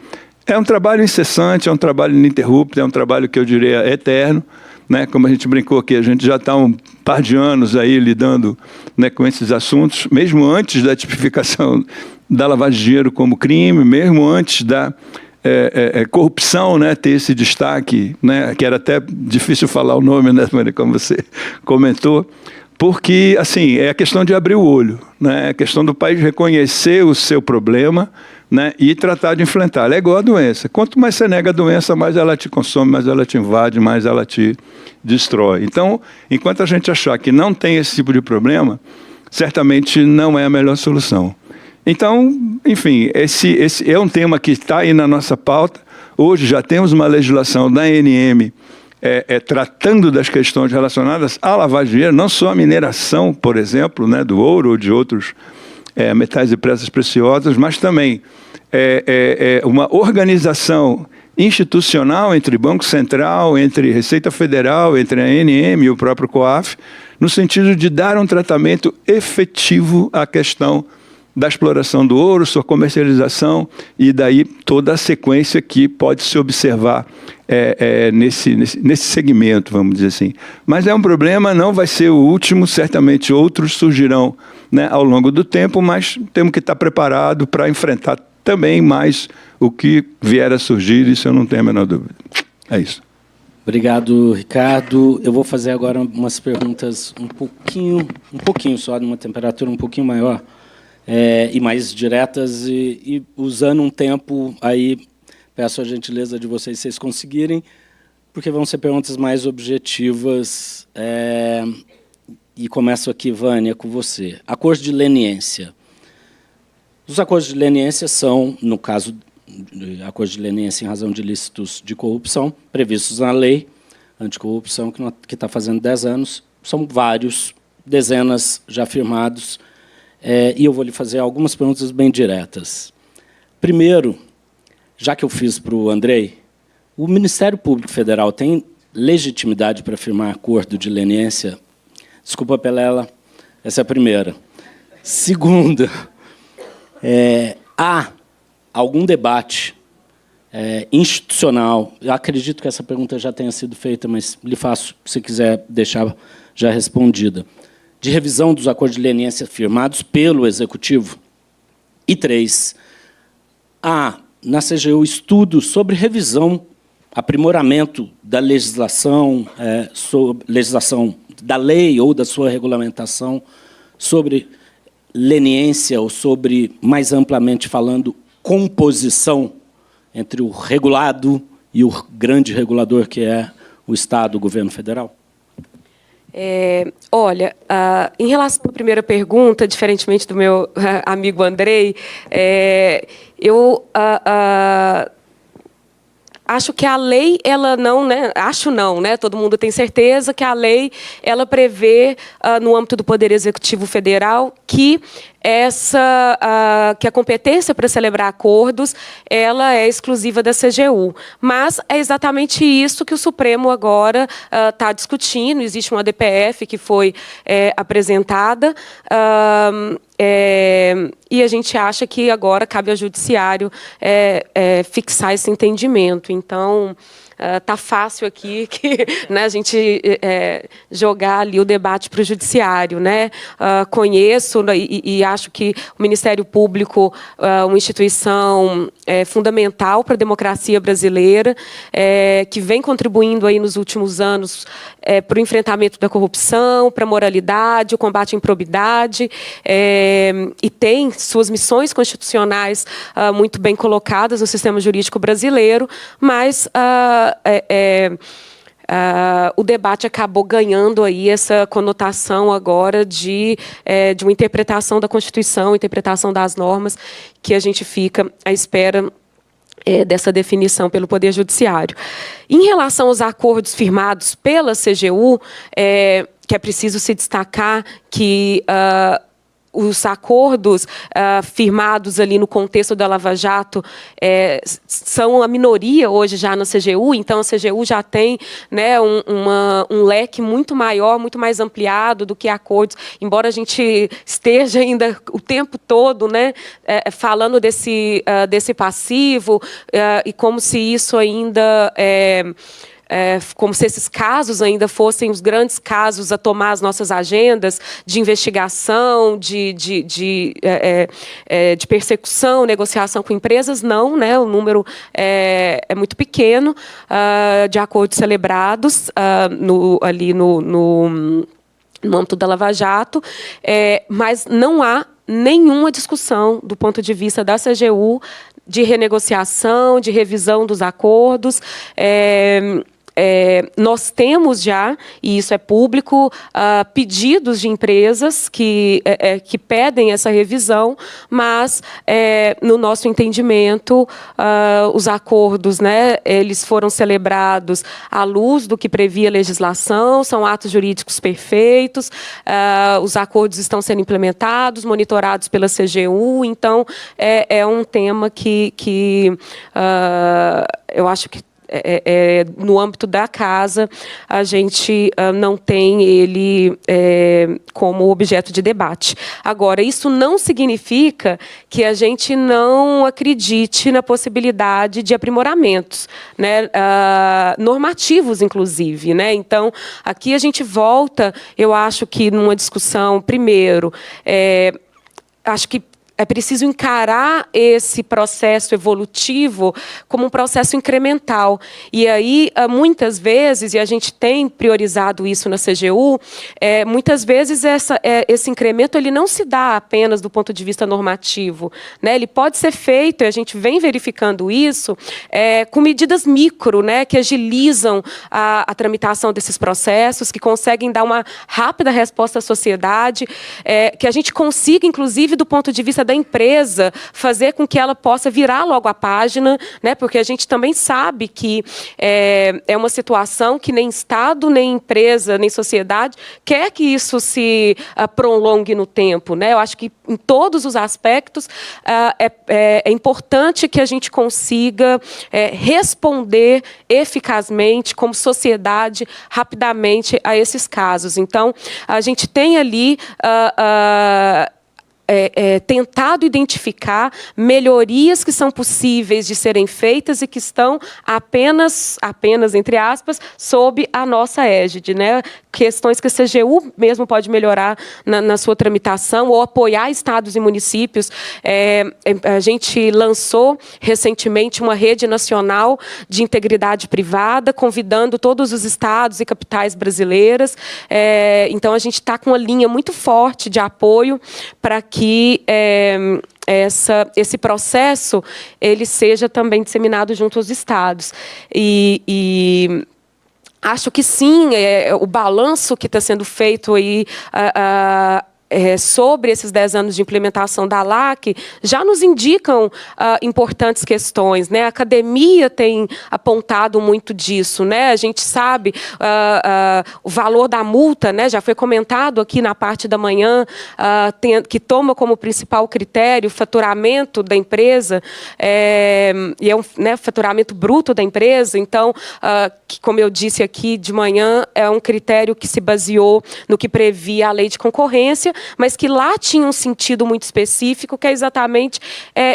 É um trabalho incessante, é um trabalho ininterrupto, é um trabalho que eu diria eterno, né, como a gente brincou aqui, a gente já está um par de anos aí lidando, né, com esses assuntos, mesmo antes da tipificação da lavagem de dinheiro como crime, mesmo antes da corrupção, né, ter esse destaque, né, que era até difícil falar o nome, né, como você comentou, porque, assim, é a questão de abrir o olho, né, é a questão do país reconhecer o seu problema, né, e tratar de enfrentar. É igual a doença. Quanto mais você nega a doença, mais ela te consome, mais ela te invade, mais ela te destrói. Então, enquanto a gente achar que não tem esse tipo de problema, certamente não é a melhor solução. Então, enfim, esse é um tema que está aí na nossa pauta. Hoje já temos uma legislação da ANM tratando das questões relacionadas à lavagem de dinheiro, não só a mineração, por exemplo, né, do ouro ou de outros metais e pedras preciosas, mas também uma organização institucional entre Banco Central, entre Receita Federal, entre a ANM e o próprio COAF, no sentido de dar um tratamento efetivo à questão da exploração do ouro, sua comercialização e daí toda a sequência que pode se observar nesse segmento, vamos dizer assim. Mas é um problema, não vai ser o último, certamente outros surgirão, né, ao longo do tempo, mas temos que estar preparados para enfrentar também mais o que vier a surgir, isso eu não tenho a menor dúvida. É isso. Obrigado, Ricardo. Eu vou fazer agora umas perguntas um pouquinho só, numa temperatura um pouquinho maior, e mais diretas, e usando um tempo aí, peço a gentileza de vocês, se vocês conseguirem, porque vão ser perguntas mais objetivas. E começo aqui, Vânia, com você. Acordo de leniência. Os acordos de leniência são, no caso, acordos de leniência em razão de ilícitos de corrupção, previstos na lei anticorrupção, que está fazendo 10 anos. São vários, dezenas já firmados, e eu vou lhe fazer algumas perguntas bem diretas. Primeiro, já que eu fiz para o Andrei, o Ministério Público Federal tem legitimidade para firmar acordo de leniência? Desculpa, Pelela, essa é a primeira. Segunda, há algum debate institucional, eu acredito que essa pergunta já tenha sido feita, mas lhe faço, se quiser deixar já respondida, de revisão dos acordos de leniência firmados pelo Executivo? E 3, há na CGU estudos sobre revisão, aprimoramento da legislação, legislação da lei ou da sua regulamentação sobre leniência ou sobre, mais amplamente falando, composição entre o regulado e o grande regulador que é o Estado, o governo federal? Olha, em relação à primeira pergunta, diferentemente do meu amigo Andrei, eu acho que a lei, ela não, né? Acho não, né? Todo mundo tem certeza que a lei, ela prevê, no âmbito do Poder Executivo Federal, que que a competência para celebrar acordos, ela é exclusiva da CGU. Mas é exatamente isso que o Supremo agora está discutindo. Existe uma DPF que foi apresentada, e a gente acha que agora cabe ao Judiciário fixar esse entendimento. Então, está fácil aqui que, né, a gente jogar ali o debate para o Judiciário, né? Conheço e acho que o Ministério Público é uma instituição fundamental para a democracia brasileira, que vem contribuindo aí nos últimos anos para o enfrentamento da corrupção, para a moralidade, o combate à improbidade, e tem suas missões constitucionais muito bem colocadas no sistema jurídico brasileiro, mas o debate acabou ganhando aí essa conotação agora de uma interpretação da Constituição, interpretação das normas, que a gente fica à espera dessa definição pelo Poder Judiciário. Em relação aos acordos firmados pela CGU, que é preciso se destacar que os acordos firmados ali no contexto da Lava Jato são a minoria hoje já na CGU, então a CGU já tem, né, um leque muito maior, muito mais ampliado do que acordos, embora a gente esteja ainda o tempo todo, né, falando desse passivo, e como se isso ainda... como se esses casos ainda fossem os grandes casos a tomar as nossas agendas de investigação, de persecução, negociação com empresas. Não, né? O número é muito pequeno de acordos celebrados ali no âmbito da Lava Jato, mas não há nenhuma discussão do ponto de vista da CGU de renegociação, de revisão dos acordos. Nós temos já, e isso é público, pedidos de empresas que pedem essa revisão, mas, no nosso entendimento, os acordos, né, eles foram celebrados à luz do que previa a legislação, são atos jurídicos perfeitos, os acordos estão sendo implementados, monitorados pela CGU, então é um tema que eu acho que no âmbito da casa, a gente não tem ele como objeto de debate. Agora, isso não significa que a gente não acredite na possibilidade de aprimoramentos, né, normativos, inclusive, né? Então, aqui a gente volta, eu acho que numa discussão, primeiro, acho que é preciso encarar esse processo evolutivo como um processo incremental. E aí, muitas vezes, e a gente tem priorizado isso na CGU, muitas vezes esse incremento ele não se dá apenas do ponto de vista normativo, né? Ele pode ser feito, e a gente vem verificando isso, com medidas micro, né, que agilizam a tramitação desses processos, que conseguem dar uma rápida resposta à sociedade, que a gente consiga, inclusive, do ponto de vista da empresa, fazer com que ela possa virar logo a página, né? Porque a gente também sabe que é uma situação que nem Estado, nem empresa, nem sociedade quer que isso se prolongue no tempo, né? Eu acho que em todos os aspectos é importante que a gente consiga responder eficazmente, como sociedade, rapidamente a esses casos. Então, a gente tem ali tentado identificar melhorias que são possíveis de serem feitas e que estão apenas entre aspas, sob a nossa égide, né? Questões que a CGU mesmo pode melhorar na sua tramitação ou apoiar estados e municípios. A gente lançou recentemente uma rede nacional de integridade privada, convidando todos os estados e capitais brasileiras. Então, a gente está com uma linha muito forte de apoio para que esse processo ele seja também disseminado junto aos estados. E acho que sim, o balanço que está sendo feito aí sobre esses 10 anos de implementação da LAC já nos indicam importantes questões, né? A academia tem apontado muito disso, né? A gente sabe o valor da multa, né? Já foi comentado aqui na parte da manhã, que toma como principal critério o faturamento da empresa, e é um, né, faturamento bruto da empresa. Então, que, como eu disse aqui de manhã, é um critério que se baseou no que previa a lei de concorrência, mas que lá tinha um sentido muito específico, que é exatamente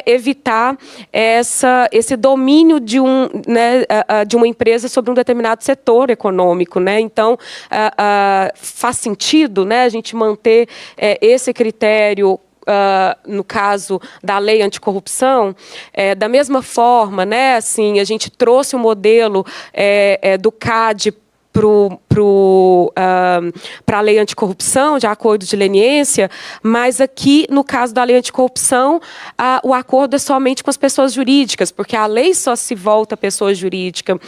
evitar esse domínio de uma empresa sobre um determinado setor econômico, né? Então, faz sentido, né, a gente manter esse critério no caso da lei anticorrupção. Da mesma forma, né, assim, a gente trouxe o modelo do CAD para a lei anticorrupção, de acordo de leniência, mas aqui, no caso da lei anticorrupção, o acordo é somente com as pessoas jurídicas, porque a lei só se volta à pessoa jurídica,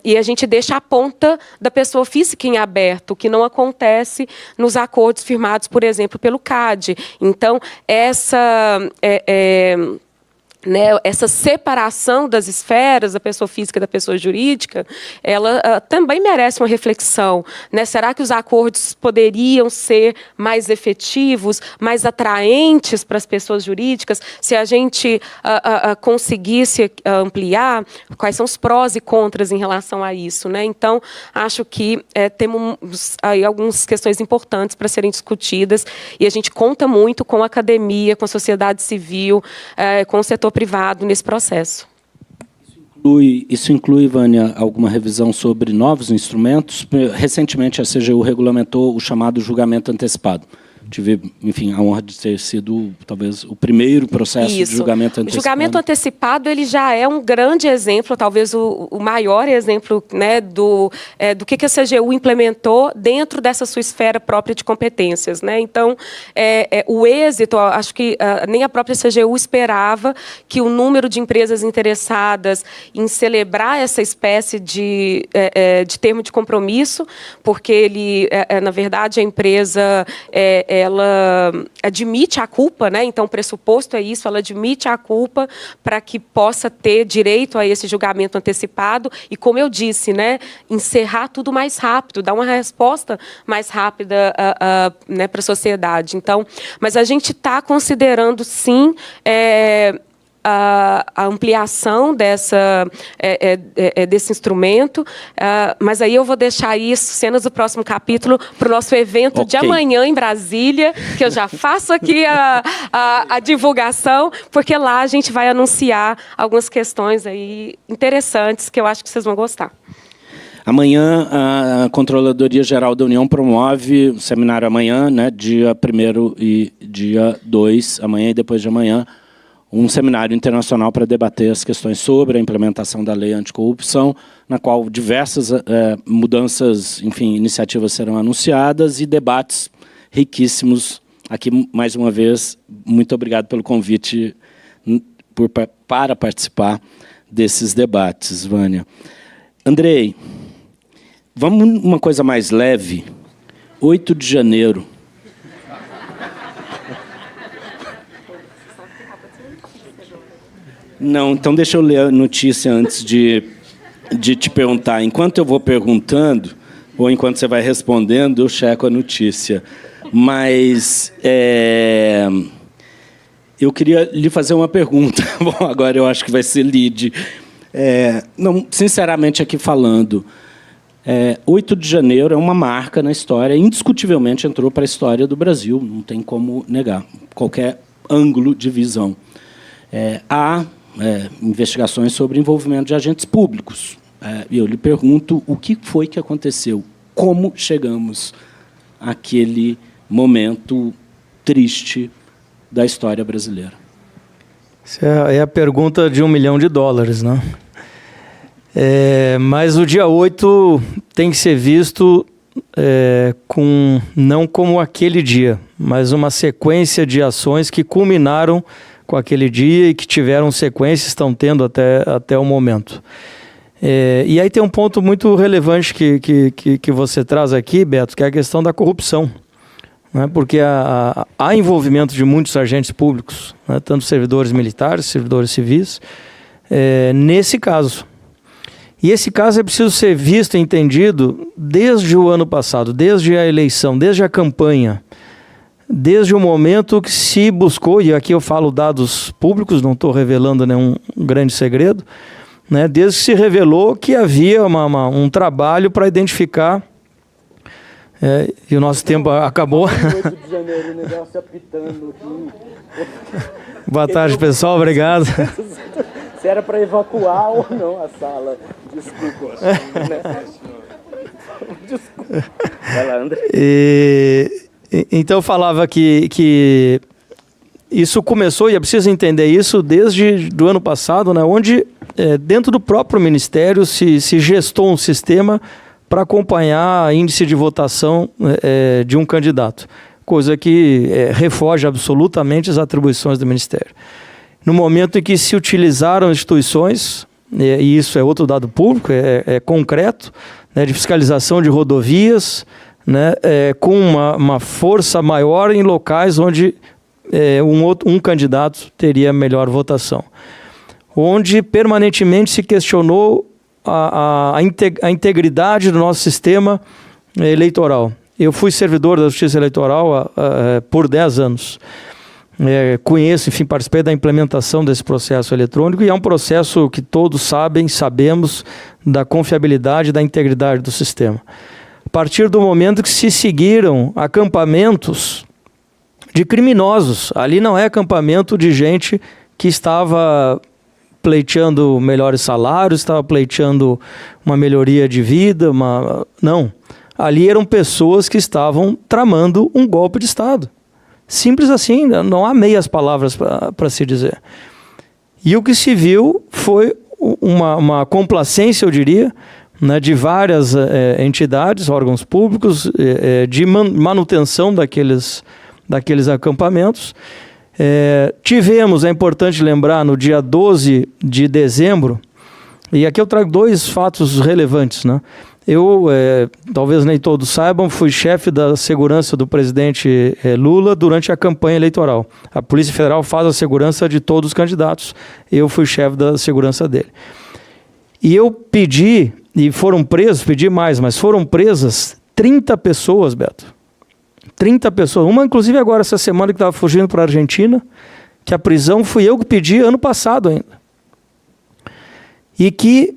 e a gente deixa a ponta da pessoa física em aberto, o que não acontece nos acordos firmados, por exemplo, pelo CAD. Então, né, essa separação das esferas, da pessoa física e da pessoa jurídica, ela também merece uma reflexão, né? Será que os acordos poderiam ser mais efetivos, mais atraentes para as pessoas jurídicas, se a gente conseguisse ampliar? Quais são os prós e contras em relação a isso, né? Então, acho que temos aí algumas questões importantes para serem discutidas, e a gente conta muito com a academia, com a sociedade civil, com o setor privado nesse processo. Isso inclui, Vânia, alguma revisão sobre novos instrumentos? Recentemente, a CGU regulamentou o chamado julgamento antecipado. Tive, enfim, a honra de ter sido, talvez, o primeiro processo de julgamento antecipado. O julgamento antecipado, ele já é um grande exemplo, talvez o maior exemplo, né, do que a CGU implementou dentro dessa sua esfera própria de competências, né? Então, o êxito, acho que nem a própria CGU esperava que o número de empresas interessadas em celebrar essa espécie de termo de compromisso, porque ele, na verdade, a empresa ela admite a culpa, né? Então, o pressuposto é isso, ela admite a culpa para que possa ter direito a esse julgamento antecipado e, como eu disse, né, encerrar tudo mais rápido, dar uma resposta mais rápida né, para a sociedade. Então, mas a gente está considerando, sim, a ampliação desse instrumento, mas aí eu vou deixar isso, cenas do próximo capítulo, para o nosso evento de amanhã em Brasília, que eu já faço aqui a divulgação, porque lá a gente vai anunciar algumas questões aí interessantes que eu acho que vocês vão gostar. Amanhã, a Controladoria Geral da União promove um seminário amanhã, né, dia 1º e dia 2, amanhã e depois de amanhã, um seminário internacional para debater as questões sobre a implementação da lei anticorrupção, na qual diversas mudanças, enfim, iniciativas serão anunciadas e debates riquíssimos. Aqui, mais uma vez, muito obrigado pelo convite para participar desses debates, Vânia. Andrei, vamos uma coisa mais leve. 8 de janeiro. Não, então deixa eu ler a notícia antes de te perguntar. Enquanto eu vou perguntando, ou enquanto você vai respondendo, eu checo a notícia. Mas eu queria lhe fazer uma pergunta. Bom, agora eu acho que vai ser lead. Não, sinceramente, aqui falando, 8 de janeiro é uma marca na história, indiscutivelmente entrou para a história do Brasil, não tem como negar, qualquer ângulo de visão. Há investigações sobre envolvimento de agentes públicos. E eu lhe pergunto, o que foi que aconteceu? Como chegamos àquele momento triste da história brasileira? Essa é a pergunta de $1 milhão, né? Mas o dia 8 tem que ser visto não como aquele dia, mas uma sequência de ações que culminaram com aquele dia e que tiveram sequência, estão tendo até o momento. E aí tem um ponto muito relevante que você traz aqui, Beto, que é a questão da corrupção. Né? Porque há envolvimento de muitos agentes públicos, né? Tanto servidores militares, servidores civis, nesse caso. E esse caso é preciso ser visto e entendido desde o ano passado, desde a eleição, desde a campanha, desde o momento que se buscou, e aqui eu falo dados públicos, não estou revelando nenhum grande segredo, né, desde que se revelou que havia um trabalho para identificar, e o nosso tempo acabou. 8 de janeiro, o negócio apitando aqui. Boa tarde, pessoal, obrigado. Se era para evacuar ou não a sala, desculpa. Desculpa. Vai lá, André. Então eu falava que isso começou, e é preciso entender isso, desde o ano passado, né, onde dentro do próprio Ministério se gestou um sistema para acompanhar índice de votação de um candidato, coisa que refoge absolutamente as atribuições do Ministério. No momento em que se utilizaram instituições, e isso é outro dado público, é concreto, né, de fiscalização de rodovias, né, com uma força maior em locais onde um candidato teria melhor votação. Onde permanentemente se questionou a integridade do nosso sistema eleitoral. Eu fui servidor da Justiça Eleitoral por 10 anos. Conheço, enfim, participei da implementação desse processo eletrônico, e é um processo que todos sabemos da confiabilidade e da integridade do sistema. A partir do momento que se seguiram acampamentos de criminosos, ali não é acampamento de gente que estava pleiteando melhores salários, estava pleiteando uma melhoria de vida, não. Ali eram pessoas que estavam tramando um golpe de Estado. Simples assim, não há meias palavras para se dizer. E o que se viu foi uma complacência, eu diria, né, de várias entidades, órgãos públicos, de manutenção daqueles acampamentos. Tivemos, é importante lembrar, no dia 12 de dezembro, e aqui eu trago 2 fatos relevantes, né? Eu, talvez nem todos saibam, fui chefe da segurança do presidente Lula durante a campanha eleitoral. A Polícia Federal faz a segurança de todos os candidatos. Eu fui chefe da segurança dele. E eu pedi, e foram presos, pedi mais, mas foram presas 30 pessoas, Beto. 30 pessoas. Uma, inclusive, agora, essa semana, que estava fugindo para a Argentina, que a prisão fui eu que pedi ano passado ainda. E que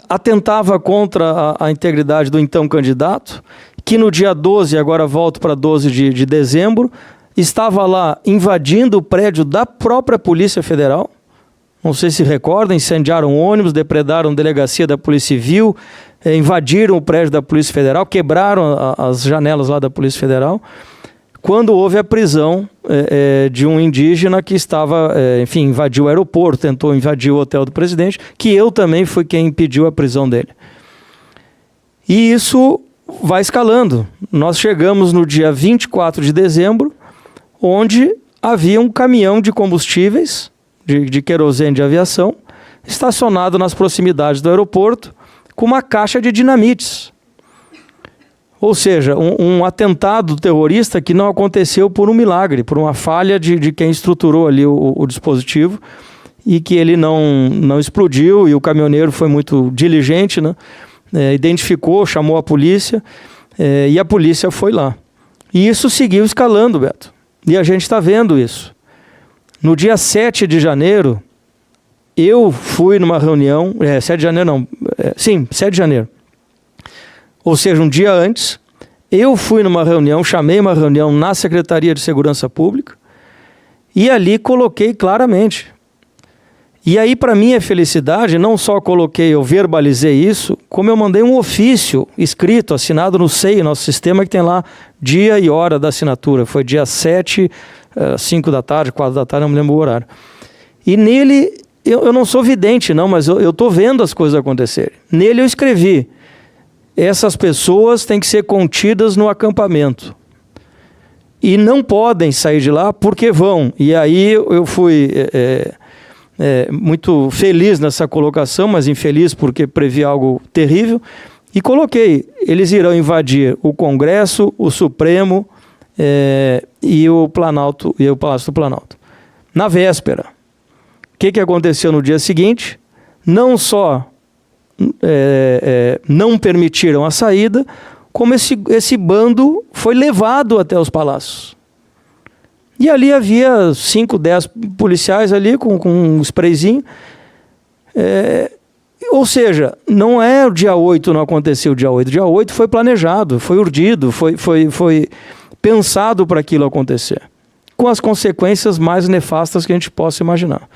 atentava contra a integridade do então candidato, que no dia 12, agora volto para 12 de dezembro, estava lá invadindo o prédio da própria Polícia Federal. Não sei se recordam, incendiaram ônibus, depredaram delegacia da Polícia Civil, invadiram o prédio da Polícia Federal, quebraram as janelas lá da Polícia Federal, quando houve a prisão de um indígena que estava, enfim, invadiu o aeroporto, tentou invadir o hotel do presidente, que eu também fui quem impediu a prisão dele. E isso vai escalando. Nós chegamos no dia 24 de dezembro, onde havia um caminhão de combustíveis, de querosene de aviação, estacionado nas proximidades do aeroporto, com uma caixa de dinamites. Ou seja, um atentado terrorista que não aconteceu por um milagre, por uma falha de quem estruturou ali o dispositivo, e que ele não explodiu, e o caminhoneiro foi muito diligente, né? Identificou, chamou a polícia, e a polícia foi lá. E isso seguiu escalando, Beto. E a gente está vendo isso. No dia 7 de janeiro, eu fui numa reunião... 7 de janeiro não... sim, 7 de janeiro. Ou seja, um dia antes, eu fui numa reunião, chamei uma reunião na Secretaria de Segurança Pública, e ali coloquei claramente. E aí, para minha felicidade, não só coloquei, eu verbalizei isso, como eu mandei um ofício escrito, assinado no SEI, nosso sistema, que tem lá dia e hora da assinatura. Foi dia 7, 5 da tarde, 4 da tarde, não me lembro o horário. E nele, eu não sou vidente não, mas eu estou vendo as coisas acontecerem. Nele eu escrevi: essas pessoas têm que ser contidas no acampamento. E não podem sair de lá porque vão. E aí eu fui muito feliz nessa colocação, mas infeliz porque previ algo terrível. E coloquei: eles irão invadir o Congresso, o Supremo e o Planalto, e o Palácio do Planalto. Na véspera. O que aconteceu no dia seguinte? Não só não permitiram a saída, como esse bando foi levado até os palácios. E ali havia 5, 10 policiais ali com um sprayzinho. Ou seja, não é o dia 8, não aconteceu o dia 8. O dia 8 foi planejado, foi urdido, foi pensado para aquilo acontecer, com as consequências mais nefastas que a gente possa imaginar.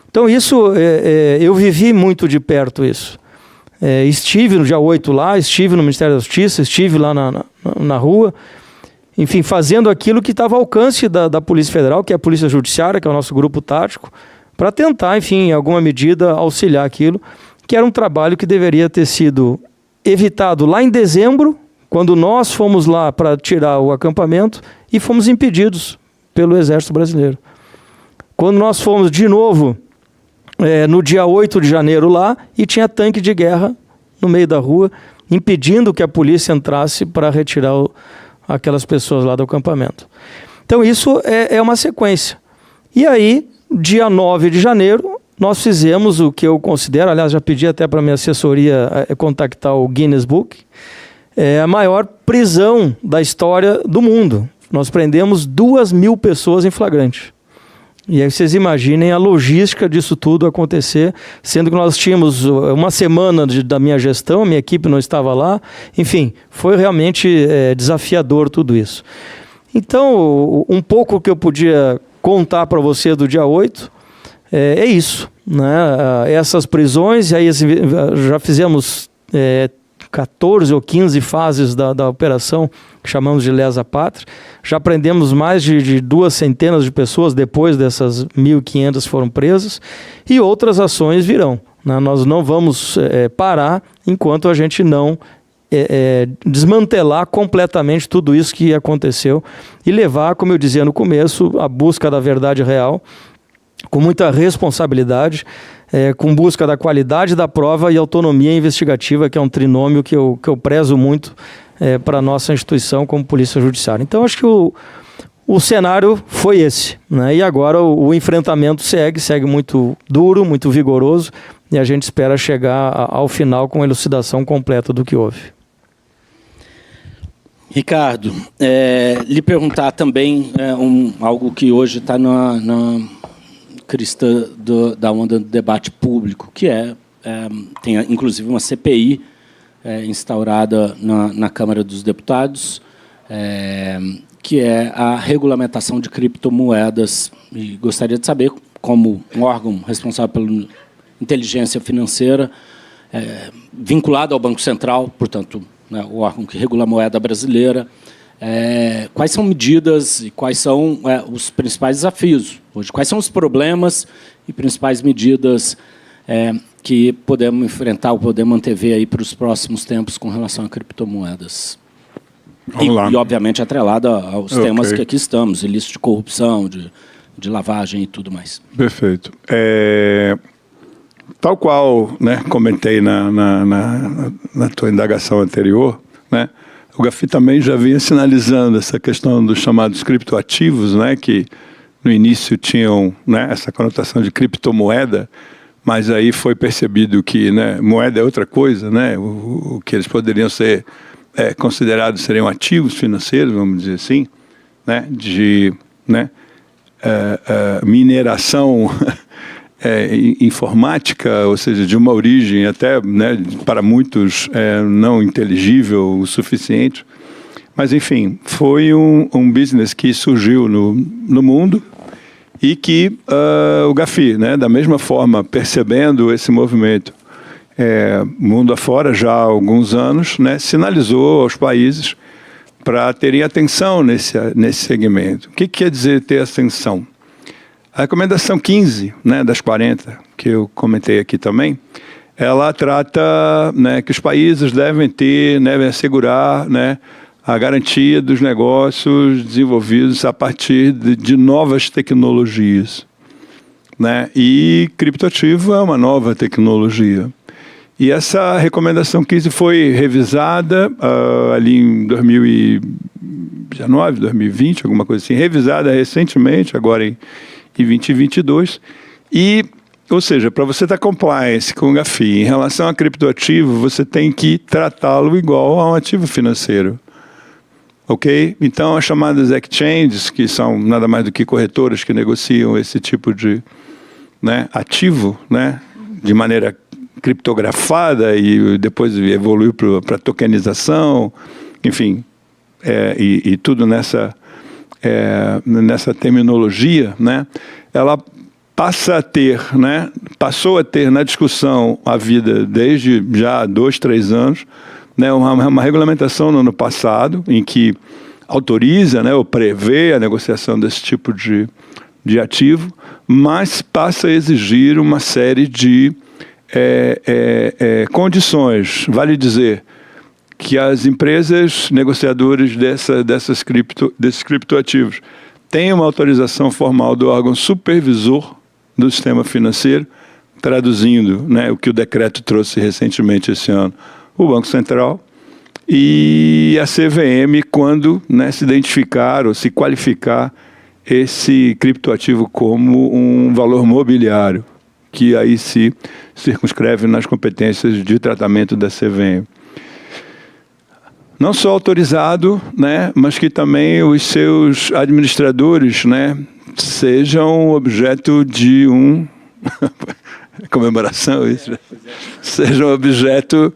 Então isso, eu vivi muito de perto isso. Estive no dia 8 lá, estive no Ministério da Justiça, estive lá na rua, enfim, fazendo aquilo que estava ao alcance da Polícia Federal, que é a Polícia Judiciária, que é o nosso grupo tático, para tentar, enfim, em alguma medida auxiliar aquilo, que era um trabalho que deveria ter sido evitado lá em dezembro, quando nós fomos lá para tirar o acampamento e fomos impedidos pelo Exército Brasileiro. Quando nós fomos de novo no dia 8 de janeiro lá, e tinha tanque de guerra no meio da rua, impedindo que a polícia entrasse para retirar aquelas pessoas lá do acampamento. Então isso é uma sequência. E aí, dia 9 de janeiro, nós fizemos o que eu considero, aliás, já pedi até para a minha assessoria contactar o Guinness Book, a maior prisão da história do mundo. Nós prendemos 2.000 pessoas em flagrante. E aí vocês imaginem a logística disso tudo acontecer, sendo que nós tínhamos uma semana da minha gestão, a minha equipe não estava lá. Enfim, foi realmente desafiador tudo isso. Então, um pouco que eu podia contar para você do dia 8 é isso, né? Essas prisões, aí já fizemos 14 ou 15 fases da operação, que chamamos de lesa pátria. Já prendemos mais de 200 de pessoas depois dessas 1.500 foram presas, e outras ações virão, né? Nós não vamos parar enquanto a gente não desmantelar completamente tudo isso que aconteceu e levar, como eu dizia no começo, a busca da verdade real, com muita responsabilidade, com busca da qualidade da prova e autonomia investigativa, que é um trinômio que eu prezo muito para a nossa instituição como Polícia Judiciária. Então, acho que o cenário foi esse, né? E agora o enfrentamento segue muito duro, muito vigoroso, e a gente espera chegar ao final com a elucidação completa do que houve. Ricardo, lhe perguntar também algo que hoje está na crista da onda do debate público, que tem inclusive uma CPI instaurada na Câmara dos Deputados, que é a regulamentação de criptomoedas. E gostaria de saber, como um órgão responsável pela inteligência financeira, vinculado ao Banco Central, portanto, né, o órgão que regula a moeda brasileira, quais são medidas e quais são os principais desafios hoje? Quais são os problemas e principais medidas que podemos enfrentar ou podemos antever aí para os próximos tempos com relação a criptomoedas? E obviamente, atrelada aos temas que aqui estamos, ilícito de corrupção, de lavagem e tudo mais. Perfeito. Tal qual, né, comentei na tua indagação anterior, né, o GAFI também já vinha sinalizando essa questão dos chamados criptoativos, né, que no início tinham, né, essa conotação de criptomoeda, mas aí foi percebido que, né, moeda é outra coisa, né, o que eles poderiam ser considerados seriam ativos financeiros, vamos dizer assim, né, de mineração informática, ou seja, de uma origem até, né, para muitos não inteligível o suficiente. Mas, enfim, foi um business que surgiu no mundo e que o GAFI, né, da mesma forma, percebendo esse movimento mundo afora já há alguns anos, né, sinalizou aos países para terem atenção nesse segmento. O que quer dizer ter atenção? A recomendação 15, né, das 40, que eu comentei aqui também, ela trata, né, que os países devem assegurar, né, a garantia dos negócios desenvolvidos a partir de novas tecnologias, né? E criptoativo é uma nova tecnologia. E essa recomendação 15 foi revisada ali em 2019, 2020, alguma coisa assim, revisada recentemente, agora em 2022, ou seja, para você estar compliance com o GAFI em relação a criptoativo, você tem que tratá-lo igual a um ativo financeiro. Ok? Então, as chamadas exchanges, que são nada mais do que corretoras que negociam esse tipo de, né, ativo, né, de maneira criptografada e depois evoluiu para tokenização, enfim, e tudo nessa terminologia, né, ela passou a ter na discussão a vida desde já 2, 3 anos, né, uma regulamentação no ano passado em que autoriza, né, ou prevê a negociação desse tipo de ativo, mas passa a exigir uma série de condições. Vale dizer que as empresas negociadoras desses criptoativos têm uma autorização formal do órgão supervisor do sistema financeiro, traduzindo, né, o que o decreto trouxe recentemente esse ano, o Banco Central, e a CVM quando, né, se identificar ou se qualificar esse criptoativo como um valor mobiliário, que aí se circunscreve nas competências de tratamento da CVM. Não só autorizado, né, mas que também os seus administradores, né, sejam objeto de comemoração, isso, sejam objeto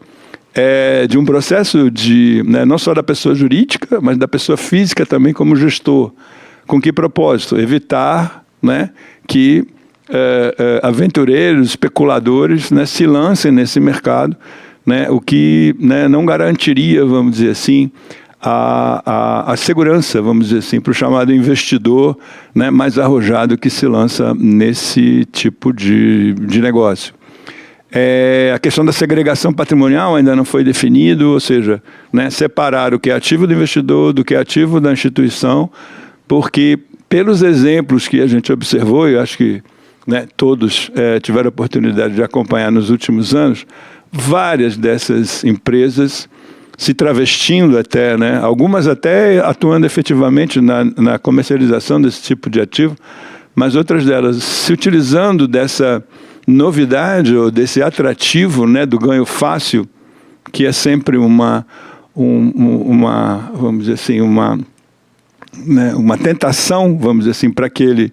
de um processo de, né, não só da pessoa jurídica, mas da pessoa física também como gestor. Com que propósito? Evitar, né, que aventureiros, especuladores, né, se lancem nesse mercado, né, o que, né, não garantiria, vamos dizer assim, a segurança, vamos dizer assim, para o chamado investidor, né, mais arrojado que se lança nesse tipo de negócio. A questão da segregação patrimonial ainda não foi definido, ou seja, né, separar o que é ativo do investidor do que é ativo da instituição, porque pelos exemplos que a gente observou, e acho que, né, todos tiveram a oportunidade de acompanhar nos últimos anos, várias dessas empresas se travestindo até, né, algumas até atuando efetivamente na comercialização desse tipo de ativo, mas outras delas se utilizando dessa novidade ou desse atrativo, né, do ganho fácil, que é sempre uma vamos dizer assim, né, uma tentação, vamos dizer assim, para aquele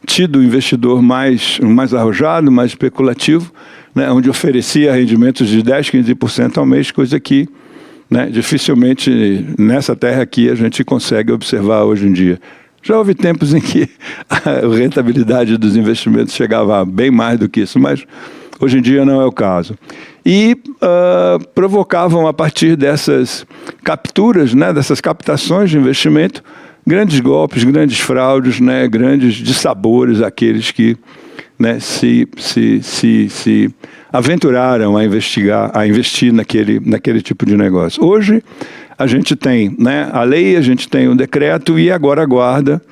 tido investidor mais arrojado, mais especulativo, né, onde oferecia rendimentos de 10%, 15% ao mês, coisa que, né, dificilmente nessa terra aqui a gente consegue observar hoje em dia. Já houve tempos em que a rentabilidade dos investimentos chegava a bem mais do que isso, mas hoje em dia não é o caso. E provocavam, a partir dessas capturas, né, dessas captações de investimento, grandes golpes, grandes fraudes, né, grandes dissabores àqueles que, né, se aventuraram a investir naquele tipo de negócio. Hoje a gente tem, né, a lei, a gente tem um decreto e agora aguarda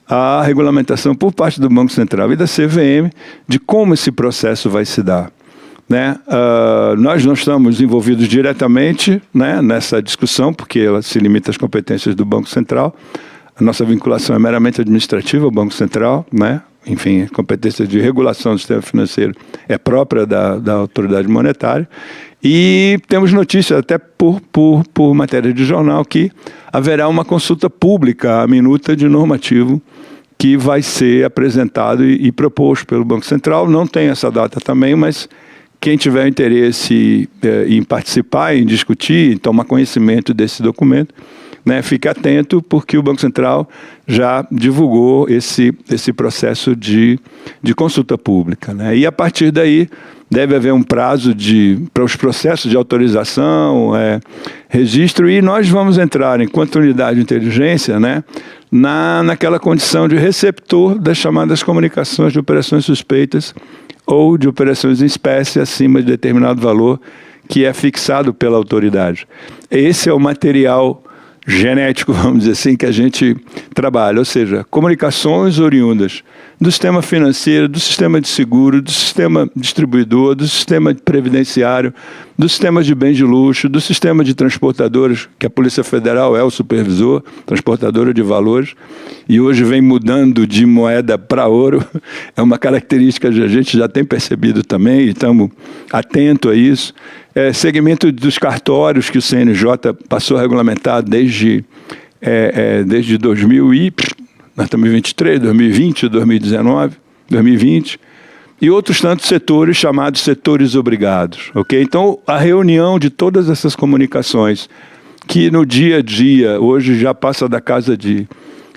a regulamentação por parte do Banco Central e da CVM de como esse processo vai se dar. Né? Nós não estamos envolvidos diretamente, né, nessa discussão, porque ela se limita às competências do Banco Central. A nossa vinculação é meramente administrativa ao Banco Central, né? Enfim, a competência de regulação do sistema financeiro é própria da autoridade monetária. E temos notícias, até por matéria de jornal, que haverá uma consulta pública à minuta de normativo que vai ser apresentado e proposto pelo Banco Central. Não tem essa data também, mas quem tiver interesse em participar, em discutir, em tomar conhecimento desse documento, né, fique atento, porque o Banco Central já divulgou esse processo de consulta pública. Né? E, a partir daí, deve haver um prazo para os processos de autorização, registro, e nós vamos entrar, enquanto unidade de inteligência, né, naquela condição de receptor das chamadas comunicações de operações suspeitas ou de operações em espécie acima de determinado valor que é fixado pela autoridade. Esse é o material genético, vamos dizer assim, que a gente trabalha, ou seja, comunicações oriundas do sistema financeiro, do sistema de seguro, do sistema distribuidor, do sistema previdenciário, do sistema de bens de luxo, do sistema de transportadoras, que a Polícia Federal é o supervisor, transportadora de valores, e hoje vem mudando de moeda para ouro. É uma característica que a gente já tem percebido também, e estamos atentos a isso. Segmento dos cartórios, que o CNJ passou a regulamentar desde 2023, 2020, 2019, 2020, e outros tantos setores chamados setores obrigados. Okay? Então, a reunião de todas essas comunicações, que no dia a dia, hoje já passa da casa de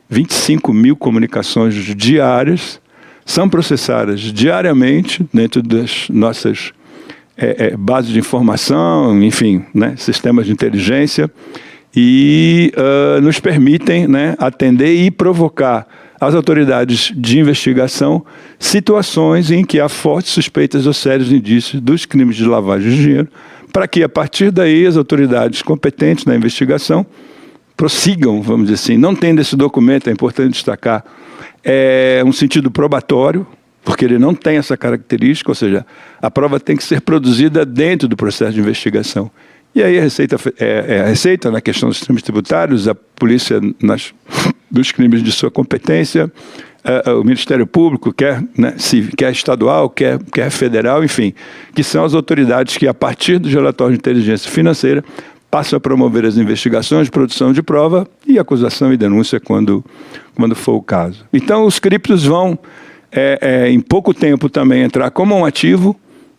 25 mil comunicações diárias, são processadas diariamente dentro das nossas bases de informação, enfim, né, sistemas de inteligência, e nos permitem, né, atender e provocar às autoridades de investigação situações em que há fortes suspeitas ou sérios indícios dos crimes de lavagem de dinheiro, para que, a partir daí, as autoridades competentes na investigação prossigam, vamos dizer assim. Não tendo esse documento, é importante destacar, um sentido probatório, porque ele não tem essa característica, ou seja, a prova tem que ser produzida dentro do processo de investigação. E aí a Receita na questão dos crimes tributários, a polícia dos crimes de sua competência, o Ministério Público, quer estadual, quer federal, enfim, que são as autoridades que, a partir dos relatórios de inteligência financeira, passam a promover as investigações, produção de prova e acusação e denúncia quando for o caso. Então, os criptos vão, em pouco tempo, também entrar como um ativo,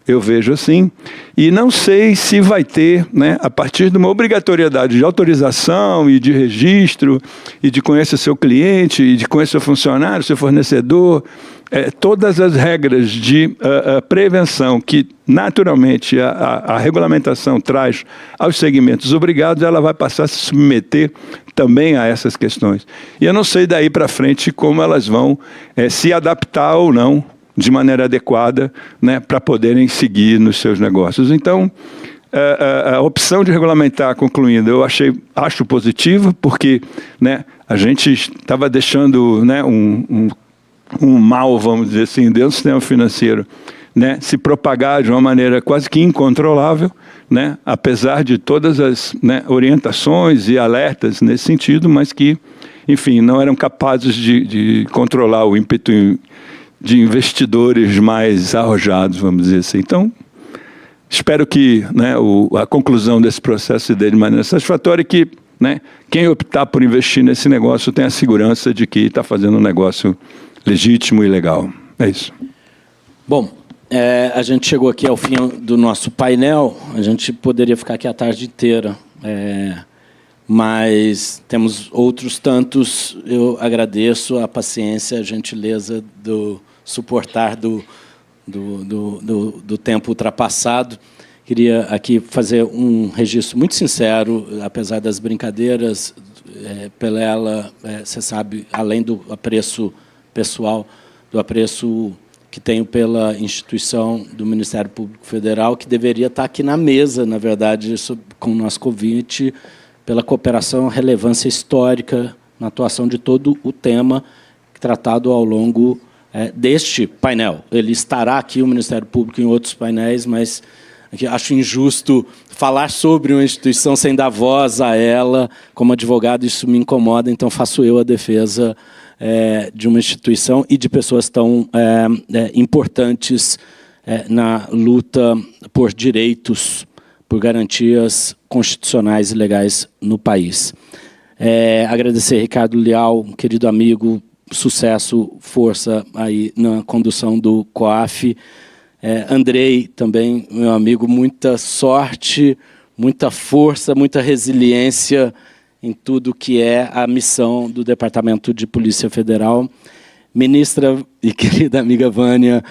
eu vejo assim, e não sei se vai ter, a partir de uma obrigatoriedade de autorização e de registro, e de conhecer seu cliente, e de conhecer seu funcionário, seu fornecedor, todas as regras de prevenção que, naturalmente, a regulamentação traz aos segmentos obrigados, ela vai passar a se submeter também a essas questões. E eu não sei daí para frente como elas vão se adaptar ou não, de maneira adequada, para poderem seguir nos seus negócios. Então, a opção de regulamentar, concluindo, eu acho positiva, porque a gente estava deixando um mal, vamos dizer assim, dentro do sistema financeiro, se propagar de uma maneira quase que incontrolável, apesar de todas as orientações e alertas nesse sentido, mas que, enfim, não eram capazes de controlar o ímpeto de investidores mais arrojados, vamos dizer assim. Então, espero que a conclusão desse processo se dê de maneira satisfatória e que quem optar por investir nesse negócio tenha a segurança de que está fazendo um negócio legítimo e legal. É isso. Bom, a gente chegou aqui ao fim do nosso painel. A gente poderia ficar aqui a tarde inteira, mas temos outros tantos. Eu agradeço a paciência, a gentileza do suportar do tempo ultrapassado. Queria aqui fazer um registro muito sincero, apesar das brincadeiras, pela ela, você sabe, além do apreço pessoal, do apreço que tenho pela instituição do Ministério Público Federal, que deveria estar aqui na mesa, na verdade, com o nosso convite, pela cooperação, relevância histórica na atuação de todo o tema tratado ao longo deste painel. Ele estará aqui, o Ministério Público, em outros painéis, mas acho injusto falar sobre uma instituição sem dar voz a ela. Como advogado, isso me incomoda, então faço eu a defesa de uma instituição e de pessoas tão importantes na luta por direitos, por garantias constitucionais e legais no país. Agradecer a Ricardo Leal, um querido amigo, sucesso, força aí na condução do COAF. Andrei, também, meu amigo, muita sorte, muita força, muita resiliência em tudo que é a missão do Departamento de Polícia Federal. Ministra e querida amiga Vânia,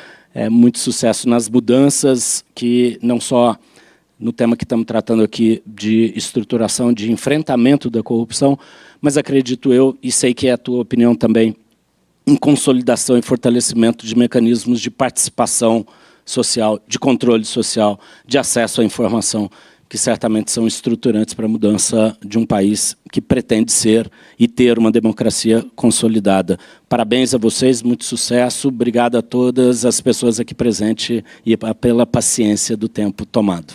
muito sucesso nas mudanças, que não só no tema que estamos tratando aqui de estruturação, de enfrentamento da corrupção, mas acredito eu, e sei que é a tua opinião também, em consolidação e fortalecimento de mecanismos de participação social, de controle social, de acesso à informação, que certamente são estruturantes para a mudança de um país que pretende ser e ter uma democracia consolidada. Parabéns a vocês, muito sucesso, obrigado a todas as pessoas aqui presentes e pela paciência do tempo tomado.